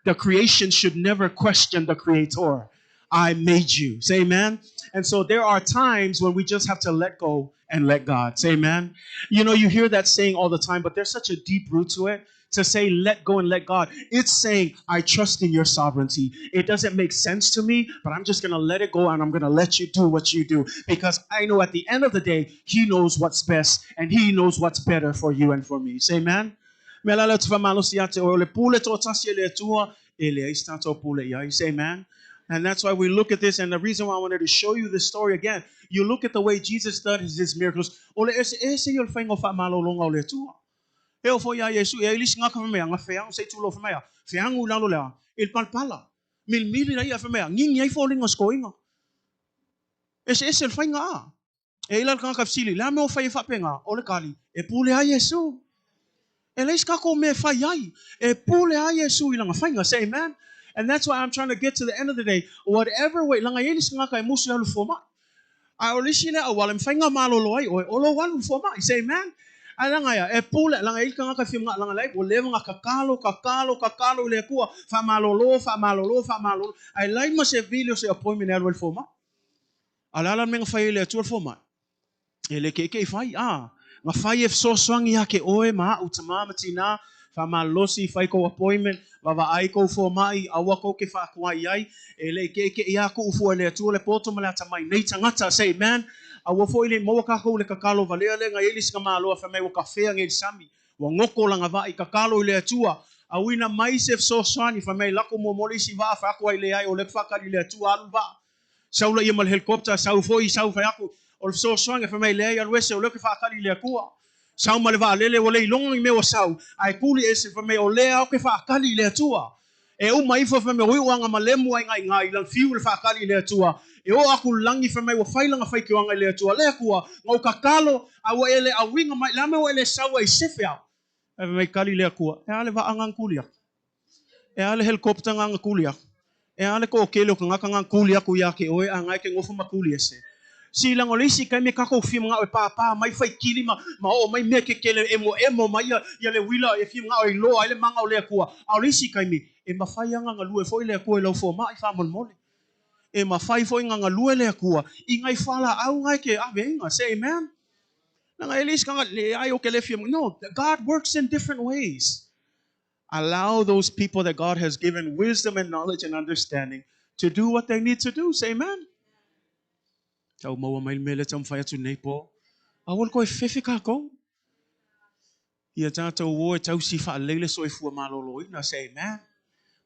The creation should never question the creator. I made you. Say amen. And so there are times when we just have to let go and let God. Say amen. You know, you hear that saying all the time, but there's such a deep root to it. To say let go and let God, it's saying I trust in your sovereignty. It doesn't make sense to me, but I'm just going to let it go and I'm going to let you do what you do because I know at the end of the day, he knows what's best and he knows what's better for you and for me. Say amen. Say amen. And that's why we look at this. And the reason why I wanted to show you this story again, you look at the way Jesus does his miracles. Eu foi a Yesu, eles nga ka mea nga feang sei tulo fa mea. Feang u lalo la, il palpala. Mil mili na ia fa mea, ngin ai fo linga skoinga. Ese el fainga a. E ila ka sili, la me o fai fa penga, o le kali. E pule a Yesu. E leis ka ko me fai ai. E pule a Yesu ila nga fainga, say amen. And that's why I'm trying to get to the end of the day. Whatever way, langa elis nga ka musu alu foma. A olisina a walam fainga malo loai, o olo walu foma, say amen. Alanga ya e pula langa ilka nga ka film nga langa lai o leva nga kakalo le kua fa malolo ai lai ma se video se appointment el foma alala men fa ile tu foma ele ke fai nga fai e so swang ya ke oe ma utama matina fa malosi fai ko appointment baba ai ko foma I awa ko ke fa kwa yai ele ke ya ko fu le tu le poto mala tamai nei tangata say man a wo foi le mo ka ko le kakalo vale le nga elis ka malo fa me wo ka fe ngel sami wo ngoko langa va I kakalo le atua a wina mai se so swani fa me lako mo moli si va fa ko le ai o le fa ka le atua alva saula ia mal helicopter sau foi sau fa aku o so swani fa me le ai alwese o le fa ka le akua sau mal va le o le long me o sau ai kuli ese fa me o le au ke fa ka le atua e o mai fa me oi wanga malemu ai ngai lang fiu le fa ka le atua e o aku langi fa mai wa failanga fai ki wanga le atua le kua ngau kakalo a wa ele a winga mai la me wa ele sawa I sefia e mai kali le kua e ale va angang kulia e ale helicopter ngang kulia e ale ko kelo nga kanga kulia ku ya ke oe anga ke ngofu makuli ese si lang olisi kai me kako film nga o papa mai fai kili ma o mai me ke kele emo mai ya le wila e film nga o lo ale manga o le kua olisi kai me e mafai anga lu e foi le kua lo fo mai fa mon mole e mafai foi nga lue le kua I ngai fala au ngai ke avenga say amen na ngai elis kanga le ai o ke le film no God works in different ways. Allow those people that God has given wisdom and knowledge and understanding to do what they need to do. Say amen. Tau maua mai mele tam fai atu nei po. Awal ko e fefe ka ko. Ia tātou wo e tau si wha lele so e fua malolo I na say amen.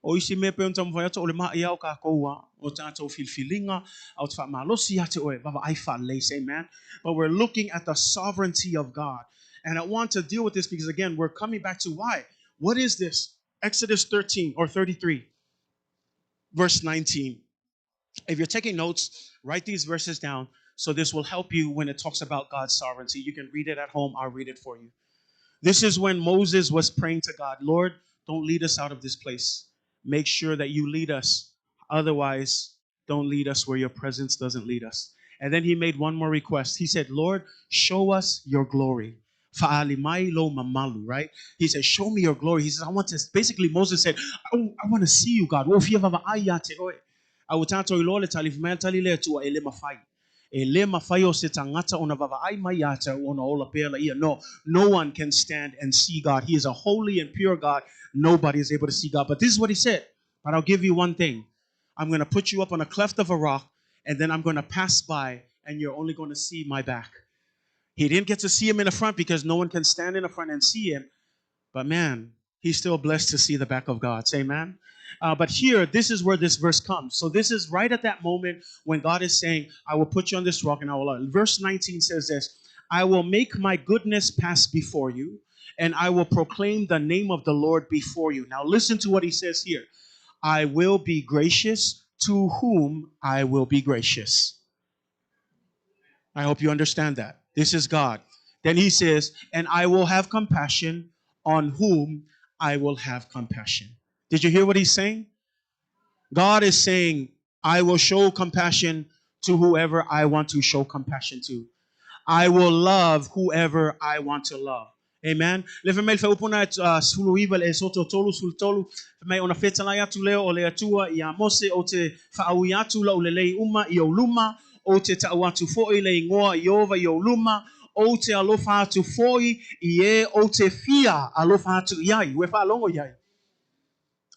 O isi me pe tam fai atu o le maa iau ka koua. O tātou filfilinga. Au te wha malosi ate oe. Baba ai wha le say amen. But we're looking at the sovereignty of God. And I want to deal with this because again, we're coming back to why. What is this? Exodus 13 or 33, verse 19. If you're taking notes, write these verses down so this will help you when it talks about God's sovereignty. You can read it at home. I'll read it for you. This is when Moses was praying to God, Lord, don't lead us out of this place. Make sure that you lead us. Otherwise, don't lead us where your presence doesn't lead us. And then he made one more request. He said, Lord, show us your glory. Fa'alimai lo mamalu, right? He said, show me your glory. He says, I want to, basically Moses said, I want to see you, God. I will tell you, Lord, talif mentally le to ele mafai. Ele mafai o se tangata ona vava ai mayata ona ola pela ia. No one can stand and see God. He is a holy and pure God. Nobody is able to see God. But this is what he said. But I'll give you one thing. I'm going to put you up on a cleft of a rock, and then I'm going to pass by, and you're only going to see my back. He didn't get to see him in the front because no one can stand in the front and see him. But man, he's still blessed to see the back of God. Say amen. But here, this is where this verse comes. So this is right at that moment when God is saying, I will put you on this rock and I will. Verse 19 says this, I will make my goodness pass before you, and I will proclaim the name of the Lord before you. Now listen to what he says here. I will be gracious to whom I will be gracious. I hope you understand that. This is God. Then he says, and I will have compassion on whom I will have compassion. Did you hear what he's saying? God is saying, I will show compassion to whoever I want to show compassion to. I will love whoever I want to love. Amen. Le famel fa upona sulu ival e soto tolu sul tolu me ona fetala ya tu leo o le atua ia mose o te fa au ya tu la o le lei uma i o luma o te ta watu foi le ngoa i ova i o luma o te alofa atu foi i e o te fia alofa atu iai we fa longo iai.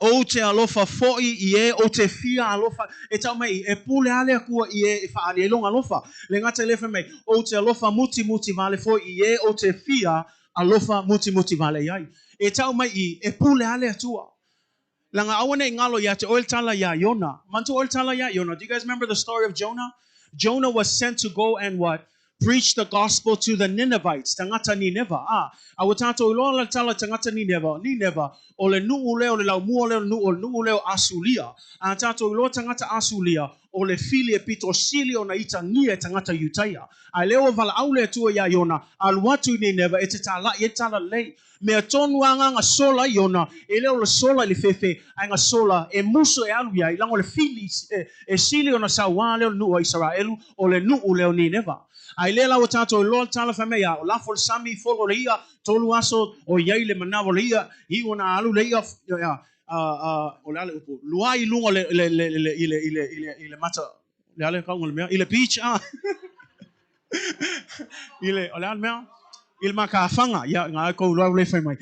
O te alofa foi i e o te fia alofa e tau mai e pule ale kua i e fa ale longa alofa le ngata lefe mai o te alofa muti vale foi i e o te fia alofa muti vale iai e tau mai i e pule ale atua langa awane ngalo ya te oil tala ya Yona mantu oil tala ya Yona. Do you guys remember the story of Jonah? Jonah was sent to go and what? Preach the gospel to the Ninevites. Tangata Nineveh. Awatato ilola tala tangata Nineveh. Ole nuuleo le lau muoleo nuuleo asulia. Atato ilola tangata asulia. Ole fili e pito sili ona ita nie tangata Utaya. Aleo vala aule tua ya Yona. Alwatu Nineveh etala yetala lei. Me tonu anga sola Yona. Eleo le sola le fefe. Anga sola e muso e aluia. Ilango le fili e sili ona sawale nu o Israelu. Ole nuuleo Nineveh. Ai lela o tato lo tala fa mea o la fol sami folo ria tolu aso o yai le manavo ria I ona alu le ia o la lua I lungo le mata le ale ka ngol mea ile beach ile o la mea il makafanga ya nga ko lo le fa mai.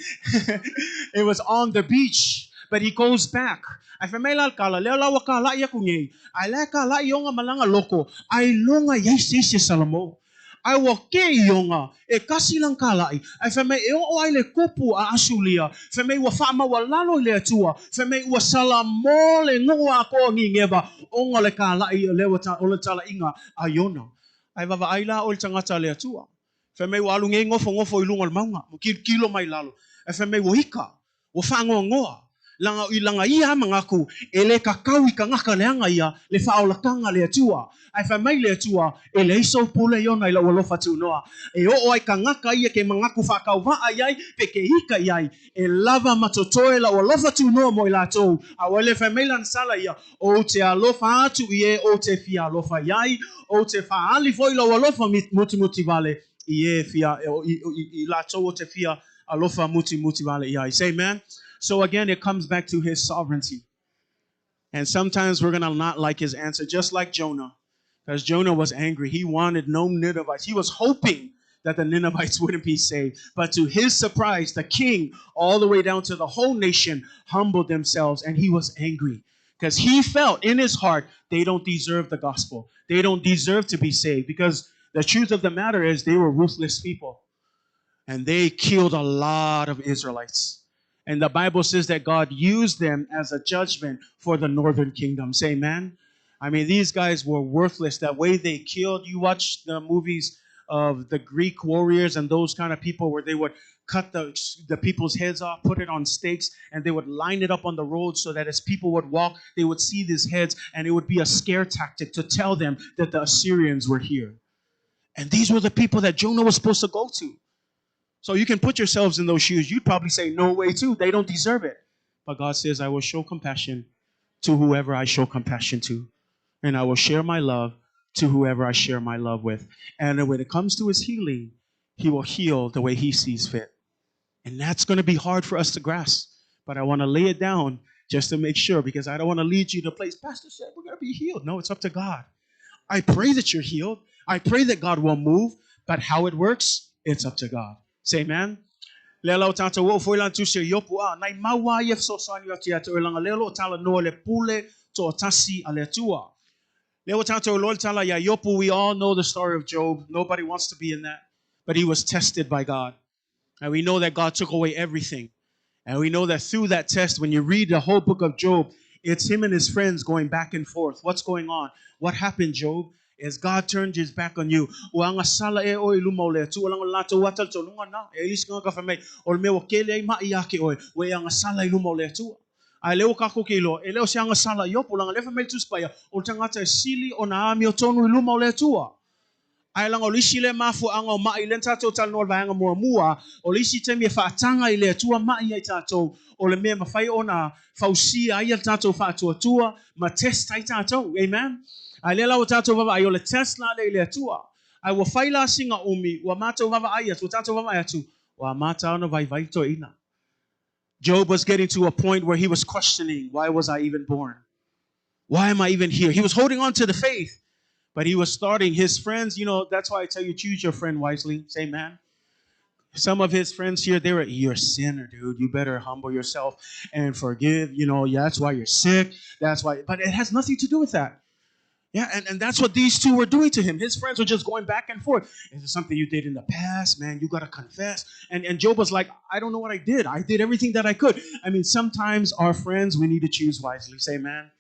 It was on the beach. But he goes back. Ai fa mela kala le la waka la ia kungi. Ai la ka la ionga malanga loko. Ai longa yesi salamo. Ai wa ke ionga e kasi lang kalai ai fa me e o ai le kupu a asulia fa me wa fa ma wa lalo le atua fa me wa sala mo le ngoa ko ngingeba onga le kalai le wata o le tala inga a Yona ai va ai la o le tangata le atua fa me wa lunge ngofo I lunga le maunga mo kilo mai lalo ai fa me wa hika wa fa ngoa langa ia mangaku ele kakau I kangaka le anga ia le faolakanga le atua ai fa mai le atua ele iso pule Yona I la walofa tu noa e o ai kangaka ia ke mangaku fa kauva ai pe ke hika ia e lava matotoe la walofa tu noa mo ila to awele fa mai lan sala ia o te alofa atu ie o te fia alofa ia o te fa ali foi la walofa muti vale ie fia I la to o te fia alofa muti vale ia say amen. So again, it comes back to his sovereignty. And sometimes we're going to not like his answer, just like Jonah. Because Jonah was angry. He wanted no Ninevites. He was hoping that the Ninevites wouldn't be saved. But to his surprise, the king, all the way down to the whole nation, humbled themselves and he was angry. Because he felt in his heart, they don't deserve the gospel. They don't deserve to be saved. Because the truth of the matter is they were ruthless people. And they killed a lot of Israelites. And the Bible says that God used them as a judgment for the northern kingdom. Say amen. I mean, these guys were worthless. That way they killed. You watch the movies of the Greek warriors and those kind of people where they would cut the people's heads off, put it on stakes, and they would line it up on the road so that as people would walk, they would see these heads, and it would be a scare tactic to tell them that the Assyrians were here. And these were the people that Jonah was supposed to go to. So you can put yourselves in those shoes. You'd probably say, no way too. They don't deserve it. But God says, I will show compassion to whoever I show compassion to. And I will share my love to whoever I share my love with. And when it comes to his healing, He will heal the way he sees fit. And that's going to be hard for us to grasp. But I want to lay it down just to make sure, because I don't want to lead you to a place, Pastor said we're going to be healed. No, it's up to God. I pray that you're healed. I pray that God will move. But how it works, it's up to God. Say amen. Lelo tata wo foi lan tu se yopu a nai mawa yef so sanyo tia to langa lelo tala no le pule to tasi ale tua. Lelo tata Lord tala ya yopu. We all know the story of Job. Nobody wants to be in that. But he was tested by God. And we know that God took away everything. And we know that through that test, when you read the whole book of Job, it's him and his friends going back and forth. What's going on? What happened, Job? Is God turned his back on you. Ai leo kako kilo, e leo sianga sala yo pulang lefa mel tuspaya, o tangata sili o na ami o tonu iluma o le tua. Ai lang o lisi le mafu anga o mai len tatou tal nol vaanga mua mua, o lisi te mea whaatanga i le tua mai ai tatou, o le mea mawhai o na fausia ai al tatou whaatua tua, ma test ai tatou, amen? Ai le lau tatou vava ai o le test la le tua. Ai wa whaila singa umi, wa matou vava ai atu, tatou vava ai atu, wa mata ona vai vai to ina. Job was getting to a point where he was questioning, why was I even born? Why am I even here? He was holding on to the faith, but he was starting. His friends, that's why I tell you, choose your friend wisely. Say, man. Some of his friends here, they were, you're a sinner, dude. You better humble yourself and forgive. Yeah, that's why you're sick. That's why. But it has nothing to do with that. Yeah, and that's what these two were doing to him. His friends were just going back and forth. Is it something you did in the past? Man, you got to confess. And Job was like, I don't know what I did. I did everything that I could. I mean, sometimes our friends, we need to choose wisely. Say, man.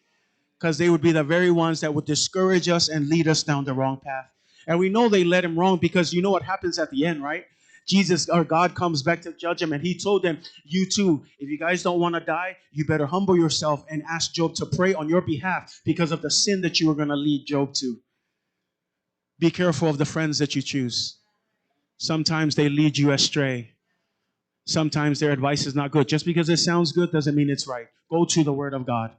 Because they would be the very ones that would discourage us and lead us down the wrong path. And we know they led him wrong because you know what happens at the end, right? Jesus or God comes back to judge him, and he told them, you too, if you guys don't want to die, you better humble yourself and ask Job to pray on your behalf because of the sin that you were going to lead Job to. Be careful of the friends that you choose. Sometimes they lead you astray. Sometimes their advice is not good. Just because it sounds good doesn't mean it's right. Go to the Word of God.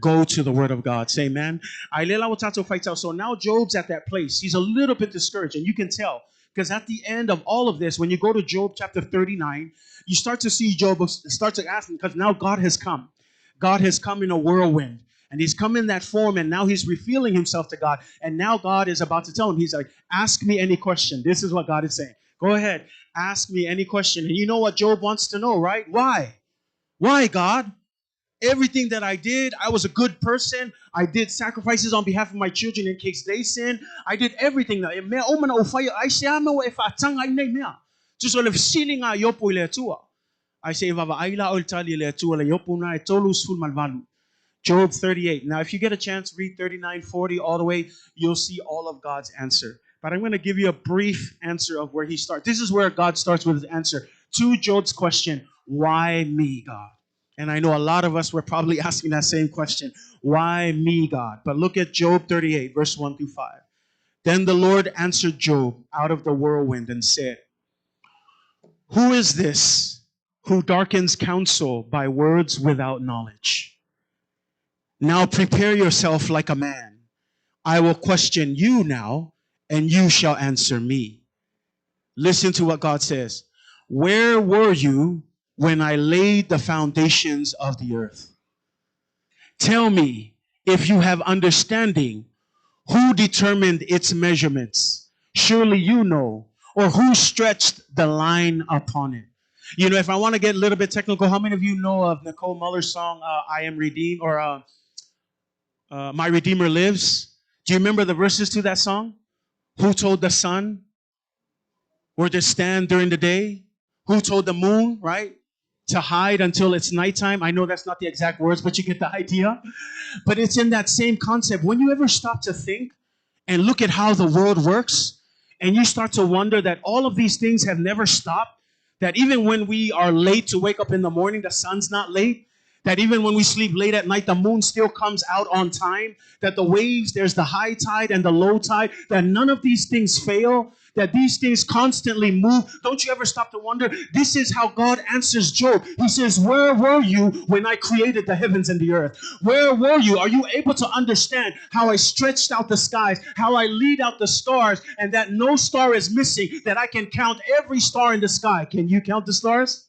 Go to the Word of God. Say amen. So now Job's at that place. He's a little bit discouraged, and you can tell. Because at the end of all of this, when you go to Job chapter 39, you start to see Job start to ask him, because now God has come. God has come in a whirlwind. And he's come in that form, and now he's revealing himself to God. And now God is about to tell him, he's like, ask me any question. This is what God is saying. Go ahead, ask me any question. And you know what Job wants to know, right? Why? Why, God? Everything that I did, I was a good person. I did sacrifices on behalf of my children in case they sin. I did everything. I say, Job 38. Now, if you get a chance, read 39, 40 all the way. You'll see all of God's answer. But I'm going to give you a brief answer of where he starts. This is where God starts with his answer to Job's question, why me, God? And I know a lot of us were probably asking that same question. Why me, God? But look at Job 38, verse 1 through 5. Then the Lord answered Job out of the whirlwind and said, who is this who darkens counsel by words without knowledge? Now prepare yourself like a man. I will question you now, and you shall answer me. Listen to what God says. Where were you when I laid the foundations of the earth? Tell me, if you have understanding, who determined its measurements? Surely you know. Or who stretched the line upon it? If I want to get a little bit technical, how many of you know of Nicole Muller's song, I Am Redeemed, or My Redeemer Lives? Do you remember the verses to that song? Who told the sun where to stand during the day? Who told the moon, right, to hide until it's nighttime? I know that's not the exact words, but you get the idea. But it's in that same concept. When you ever stop to think and look at how the world works, and you start to wonder that all of these things have never stopped, that even when we are late to wake up in the morning, the sun's not late, That even when we sleep late at night, the moon still comes out on time. That the waves, there's the high tide and the low tide. That none of these things fail. That these things constantly move. Don't you ever stop to wonder? This is how God answers Job. He says, where were you when I created the heavens and the earth? Where were you? Are you able to understand how I stretched out the skies, how I lead out the stars, and that no star is missing, that I can count every star in the sky? Can you count the stars?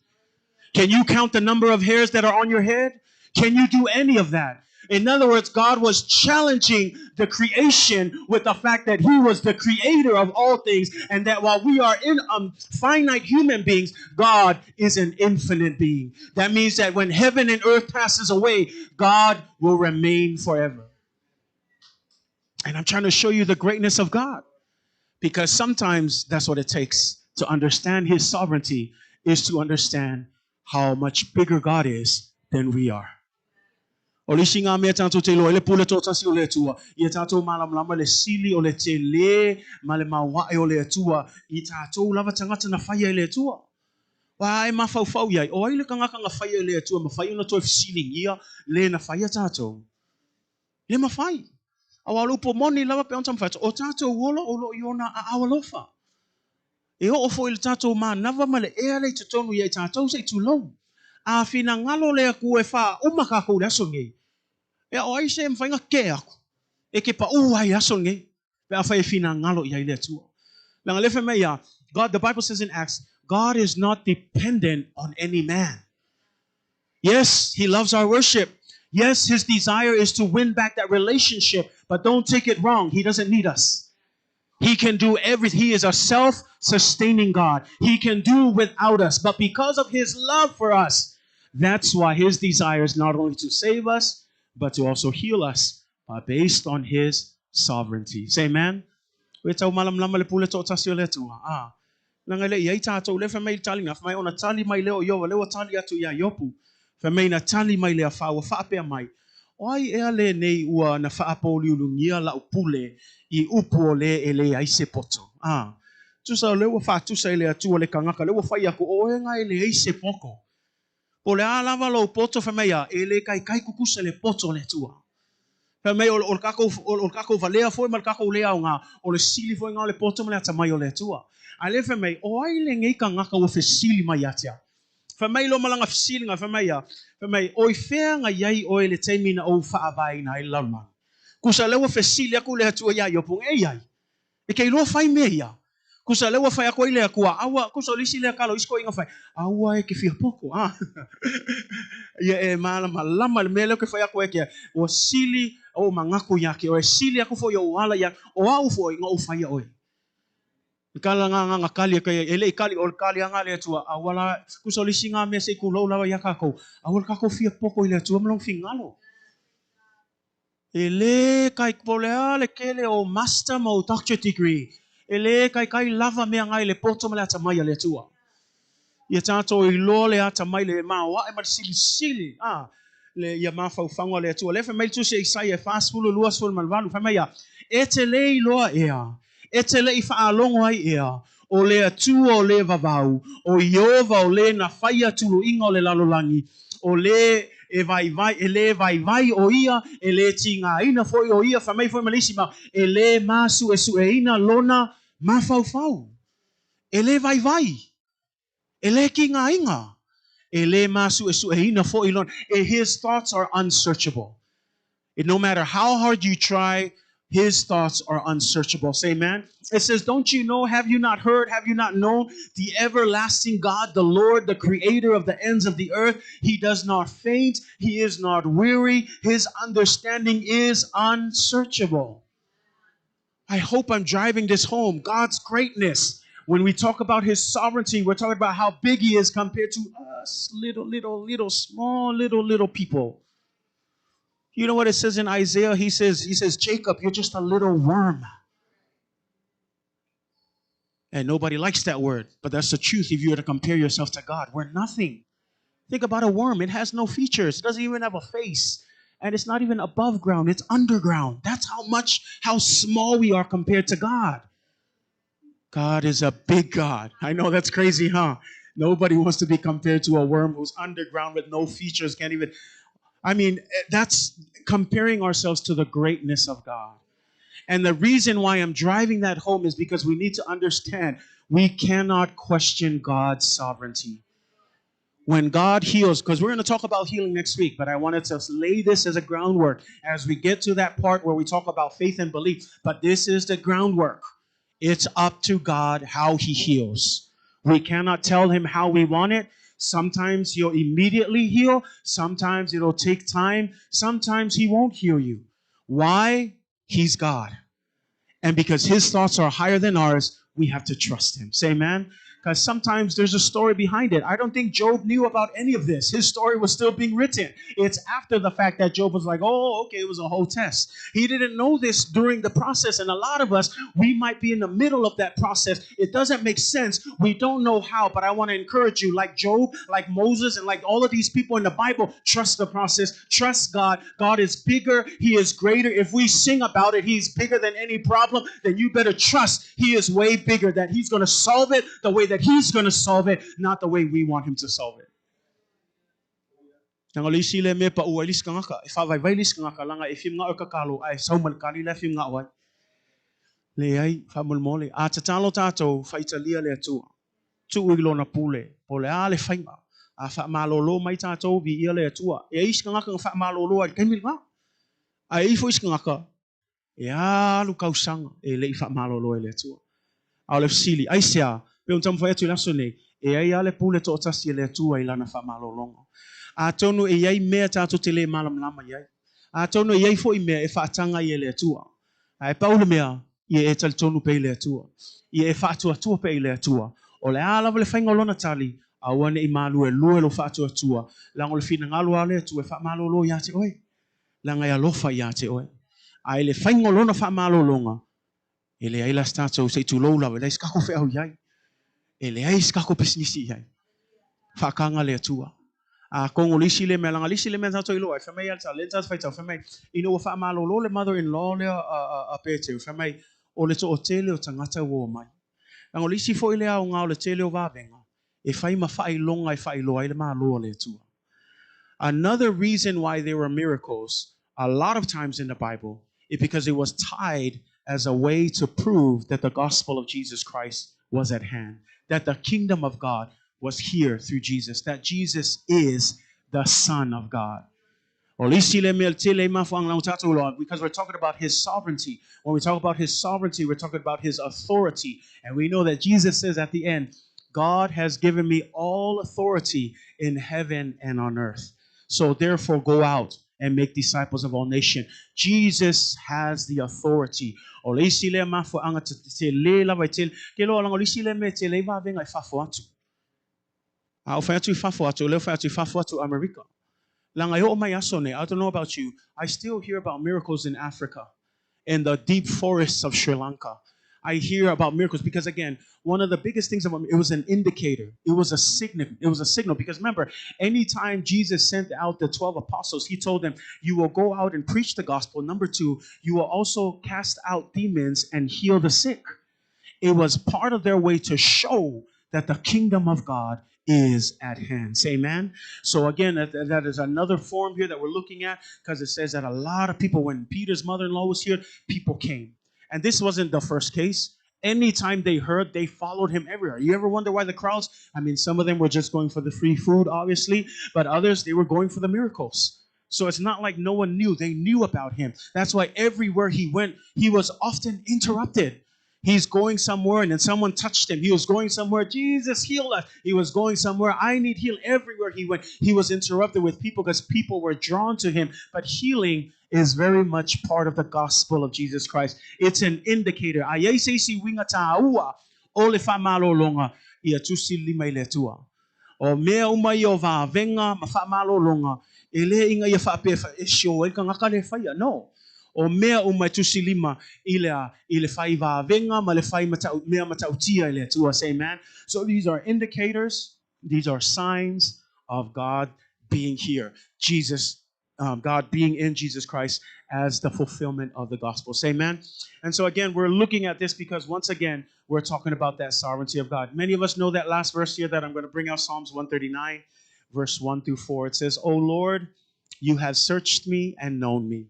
Can you count the number of hairs that are on your head? Can you do any of that? In other words, God was challenging the creation with the fact that He was the creator of all things, and that while we are in finite human beings, God is an infinite being. That means that when heaven and earth passes away, God will remain forever. And I'm trying to show you the greatness of God, because sometimes that's what it takes to understand His sovereignty, is to understand how much bigger God is than we are. Ole singa me tanto te lo ele pula to tasi ole tua. Ia tato malam lama le sili ole te le male mawa e ole tua. I tato lava tangata na faya ele tua. Wa ai mafau fau yai. O ai le kanga faya ele tua ma faya na to sili ia le na faya tato. Le ma fai. Awa lupo moni lava pe ontam fata. O tato wolo olo iona a awalofa. E o ofo il tato ma nava male e ale te tonu ia tato se tu long. A fina ngalo le ku e fa umaka ko le songi. E o ai se mfainga ke ako. E ke pa ai aso nge. Pe a fai fina ngalo ia ile tua. Langa lefe me ya, God, the Bible says in Acts, God is not dependent on any man. Yes, He loves our worship. Yes, His desire is to win back that relationship, but don't take it wrong. He doesn't need us. He can do everything. He is a self-sustaining God. He can do without us. But because of His love for us, that's why His desire is not only to save us, but to also heal us, based on His sovereignty. Say amen. Nangale ia tato le fa mai tali na fa mai ona tali mai leo yo leo tali atu ya yopu fa mai na tali mai le fa wa fa pe mai oi e le nei ua na fa apoli ulungia la upule I upu le ele ai se poto tu sa le wa fa tu sa le atu le kangaka le wa fa ya ko o nga ele ai se poko o le ala va lo poto fa mai ya ele kai kukusa le poto le tua fa mai o kako valea foi mal kako le nga o le sili foi nga le poto le ata mai o le tua ale fa mai o ai le ngai kangaka o fe sili mai atia fa mai lo malanga sili nga fa mai ya fa mai o fe nga yai o le taimina o fa avai na I lama kusa le wa fe sili aku le tua ya yo pung e yai e ke lo fai me ya kusa le wa fai ako ile aku awa kusa le sili akalo isko inga fai awa e ke fia poko ya e malama le mele ke fai ako e ke o sili o mangako yake o sili aku fo yo wala ya o au fo inga o fai oi kala nga kali ka ele kali ol kali nga le tua awala kusolisi nga me se kulo la ya kako awal kako fia poko ile tua mlong fingalo ele kai polea le kele o master mo doctorate degree ele kai lava me nga ile poto mala tamaya le tua ia tato I lo le ata mai le ma wa e mal sili le ia ma fa fango le tua le fa mai tu se sai e fast full luas full malvalu fa mai ya etele lo ea etele I whaalongo ai ea, o le atua o le vavau, o Iova o le na whaia tulu inga o le lalolangi, o le e vai o ia, e le tinga ina foi o ia, whamei foi malisima, e le masu e su e ina lona mawhau. E le vai, e le kinga inga, e le masu e su e ina foi lona, e his thoughts are unsearchable. And no matter how hard you try, His thoughts are unsearchable. Say amen. It says, don't you know, have you not heard, have you not known the everlasting God, the Lord, the creator of the ends of the earth? He does not faint. He is not weary. His understanding is unsearchable. I hope I'm driving this home. God's greatness. When we talk about His sovereignty, we're talking about how big He is compared to us, little, small people. You know what it says in Isaiah? He says, Jacob, you're just a little worm. And nobody likes that word, but that's the truth. If you were to compare yourself to God, we're nothing. Think about a worm. It has no features. It doesn't even have a face. And it's not even above ground. It's underground. That's how small we are compared to God. God is a big God. I know that's crazy, huh? Nobody wants to be compared to a worm who's underground with no features, can't even... I mean, that's comparing ourselves to the greatness of God. And the reason why I'm driving that home is because we need to understand we cannot question God's sovereignty. When God heals, because we're going to talk about healing next week, but I wanted to lay this as a groundwork as we get to that part where we talk about faith and belief. But this is the groundwork. It's up to God how He heals. We cannot tell Him how we want it. Sometimes He'll immediately heal. Sometimes it'll take time. Sometimes He won't heal you. Why? He's God. And because His thoughts are higher than ours, we have to trust Him. Say amen. Because sometimes there's a story behind it. I don't think Job knew about any of this. His story was still being written. It's after the fact that Job was like, oh, okay, it was a whole test. He didn't know this during the process. And a lot of us, we might be in the middle of that process. It doesn't make sense. We don't know how. But I want to encourage you, like Job, like Moses, and like all of these people in the Bible, trust the process. Trust God. God is bigger. He is greater. If we sing about it, He's bigger than any problem, then you better trust He is way bigger, that He's going to solve it the way that He's going to solve it, not the way we want Him to solve it. Nang alisi le me pa ualis ka ngaka, if I vailis ka ngaka langa if nga o kakalo ai saumal kanila if nga wa le ai famul mole a tatalo tato fa Italia le tu uilo na pule pole ale fainga a fa malolo mai tato vi ia le tua e is ka ngaka fa malolo ai kemil nga ai fo is ka ngaka ya lu kausanga e le fa malolo le tua au le sili ai sia pe un tamfo etu lasone e ai ale pule to tasi le tua ilana fa malolongo a tonu e ai mea tato tele malam lama ai a tonu e ai fo i mea e fa tanga i le tua ai paule mea i e tal tonu pe le tua i e fa tua pe le tua o le ala le fainga lona tali a wane i malu e lue lo fa tua lango le fina ngalu ale tu e fa malolo ya te oi langa ya lofa ya te oi ai le fainga lona fa malolonga ele ai la stato se tu lo la le skako fe au yai ele ai skako pesnisi yai fa kanga le tua a kongo lisi le melanga lisi le menza to ilo fa mai alta le tas fa ta fa mai ino fa malo lo le mother in law le a pete fa mai o le to hotel o tangata wo mai ngo lisi fo ile au nga o le tele o va venga e fa ma fa ilonga e fa ilo ai le malo le tua. Another reason why there were miracles a lot of times in the Bible is because it was tied as a way to prove that the gospel of Jesus Christ was at hand, that the kingdom of God was here through Jesus, that Jesus is the Son of God. Because we're talking about His sovereignty. When we talk about His sovereignty, we're talking about His authority. And we know that Jesus says at the end, God has given me all authority in heaven and on earth. So therefore go out and make disciples of all nations. Jesus has the authority. America. I don't know about you. I still hear about miracles in Africa, in the deep forests of Sri Lanka. I hear about miracles because, again, one of the biggest things about it was an indicator. It was a signal. It was a signal because remember, anytime Jesus sent out the 12 apostles, He told them, "You will go out and preach the gospel." Number two, you will also cast out demons and heal the sick. It was part of their way to show that the kingdom of God is at hand. Say amen. So again, that is another form here that we're looking at because it says that a lot of people, when Peter's mother-in-law was here, people came. And this wasn't the first case. Anytime they heard, they followed Him everywhere. You ever wonder why the crowds? I mean, some of them were just going for the free food, obviously, but others, they were going for the miracles. So it's not like no one knew. They knew about Him. That's why everywhere He went, He was often interrupted. He's going somewhere and then someone touched Him. He was going somewhere. Jesus, heal us. He was going somewhere. I need healing. Everywhere He went, He was interrupted with people because people were drawn to Him. But healing is very much part of the gospel of Jesus Christ. It's an indicator. O mea uma I o va venga ma fa malolonga ele inga ia fa pe e show e kanga kale fa ia no o mea uma tusi lima ile fai va venga ma le fai mata mea mata utia ile tua. Say amen. So these are indicators, these are signs of God being here. God being in Jesus Christ as the fulfillment of the gospel. Say amen. And so again, we're looking at this because once again, we're talking about that sovereignty of God. Many of us know that last verse here that I'm going to bring out, Psalms 139, verse 1 through 4. It says, O Lord, You have searched me and known me.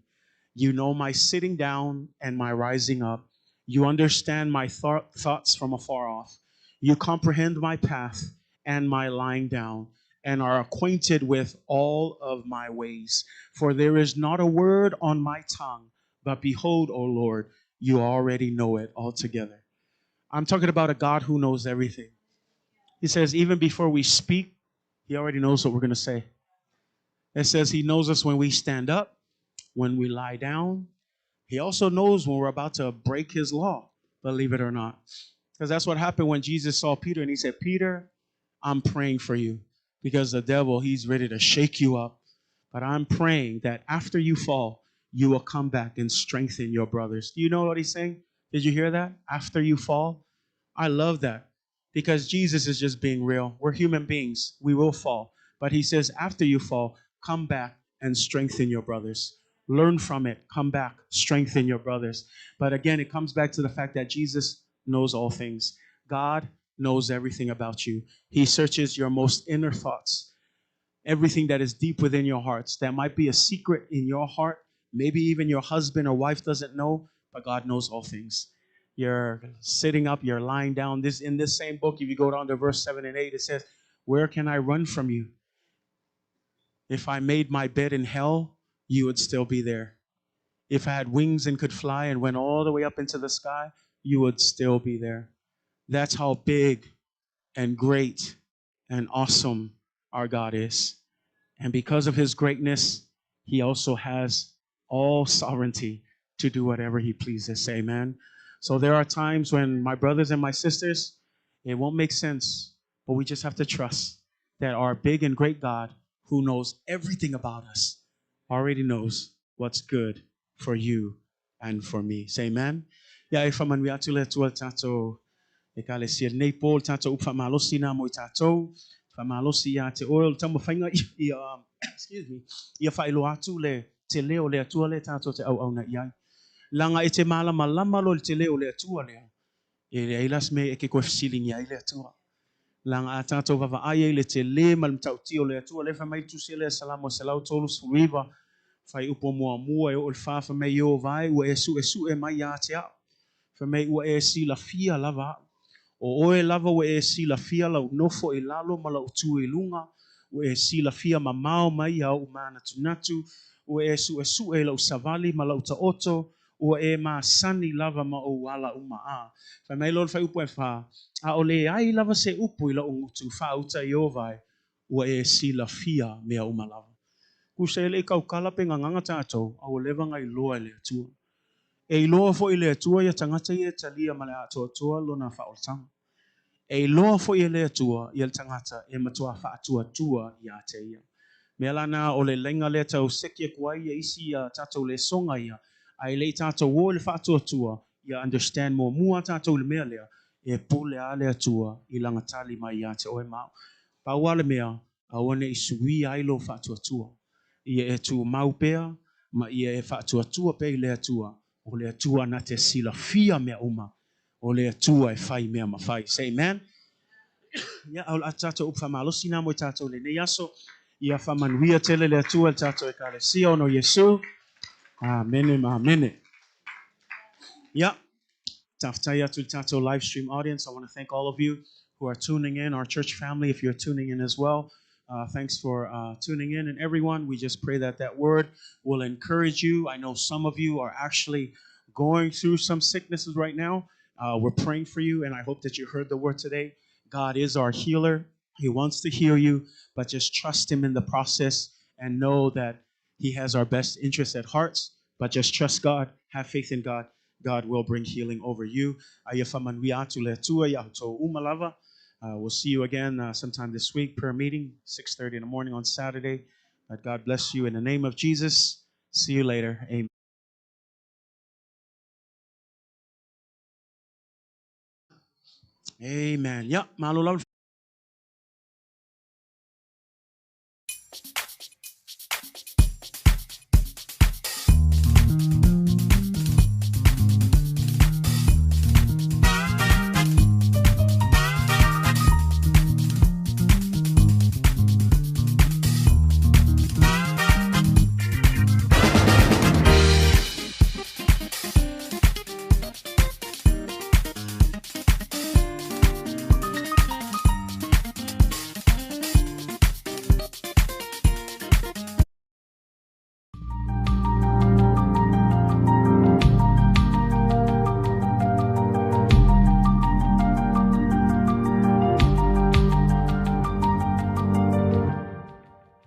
You know my sitting down and my rising up. You understand my thoughts from afar off. You comprehend my path and my lying down, and are acquainted with all of my ways. For there is not a word on my tongue, but behold, O Lord, you already know it altogether. I'm talking about a God who knows everything. He says, even before we speak, he already knows what we're going to say. It says he knows us when we stand up, when we lie down. He also knows when we're about to break his law, believe it or not. Because that's what happened when Jesus saw Peter and he said, Peter, I'm praying for you because the devil, he's ready to shake you up. But I'm praying that after you fall, you will come back and strengthen your brothers. Do you know what he's saying? Did you hear that? After you fall? I love that because Jesus is just being real. We're human beings. We will fall. But he says, after you fall, come back and strengthen your brothers. Learn from it. Come back, strengthen your brothers. But again, it comes back to the fact that Jesus knows all things. God knows everything about you. He searches your most inner thoughts, everything that is deep within your hearts. That might be a secret in your heart. Maybe even your husband or wife doesn't know, but God knows all things. You're sitting up, you're lying down. This in this same book, if you go down to verse 7 and 8, it says, where can I run from you? If I made my bed in hell, you would still be there. If I had wings and could fly and went all the way up into the sky, you would still be there. That's how big and great and awesome our God is. And because of his greatness, he also has all sovereignty to do whatever he pleases. Amen. So there are times when my brothers and my sisters, it won't make sense, but we just have to trust that our big and great God, who knows everything about us, already knows what's good for you and for me. Say amen. Yeah, if I'm tato ekale sia nei pol tato upa malosi na mo tato fa malosi ya te oil tamo fainga excuse me ia fa ilo atu le te leo le atua le tato te au na ia langa e te mala malama lo te leo le atua le e le ilas me e ke ko feeling ia le atua langa a tato va ai le te le mal tau tio le atua le fa mai tu se le salamo salau tolu river fai upo mua e o fa fa mai yo vai o esu e mai ya te fa mai o e si la fia lava o oe lava o e sila fia lau nofo e lalo ma lau tu e lunga, o e sila fia ma mao mai au mana tunatu, o e su e lau savali ma lau ta oto, o e ma sani lava ma o wala uma a. Fa mai lor fai upo e fa, a o le ai lava se upo i lau ngutu fa uta i ovai, o e sila fia mea uma lava. Kusa ele kau kalape nganga tātou, a o lewa ngai loa le atua. E loa fo i le atua ia tangata ia talia ma le atua lona whaoltanga. E loa fo i le atua i le tangata e matua whaatua i a te ia. Mea lana o le lenga le tau seke kuai ia isi a tatou le songa ia. Ai le tatou o le whaatua ia understand mo mua tatou le mea lea e pule a le atua i langatali mai i a te oe mau. Paua le mea a one i sui ailo whaatua. Ia e tu maupea ma ia e whaatua pe i le atua. O le atua na te sila fia mea uma. O le atua e whai mea ma whai. Say amen. Ia au a tatou upa malosi na mo tatou le nei aso. Ia whamanuia tele le atua le tatou e kare sia ono Yesu. Amen, amen. Yeah. Taftai atu tatou live stream audience. I want to thank all of you who are tuning in, our church family, if you're tuning in as well. Thanks for tuning in. And everyone, we just pray that that word will encourage you. I know some of you are actually going through some sicknesses right now. We're praying for you, and I hope that you heard the word today. God is our healer. He wants to heal you, but just trust him in the process and know that he has our best interests at heart. But just trust God, have faith in God. God will bring healing over you. We'll see you again sometime this week, prayer meeting, 6:30 in the morning on Saturday. But God bless you in the name of Jesus. See you later. Amen. Amen. Yeah,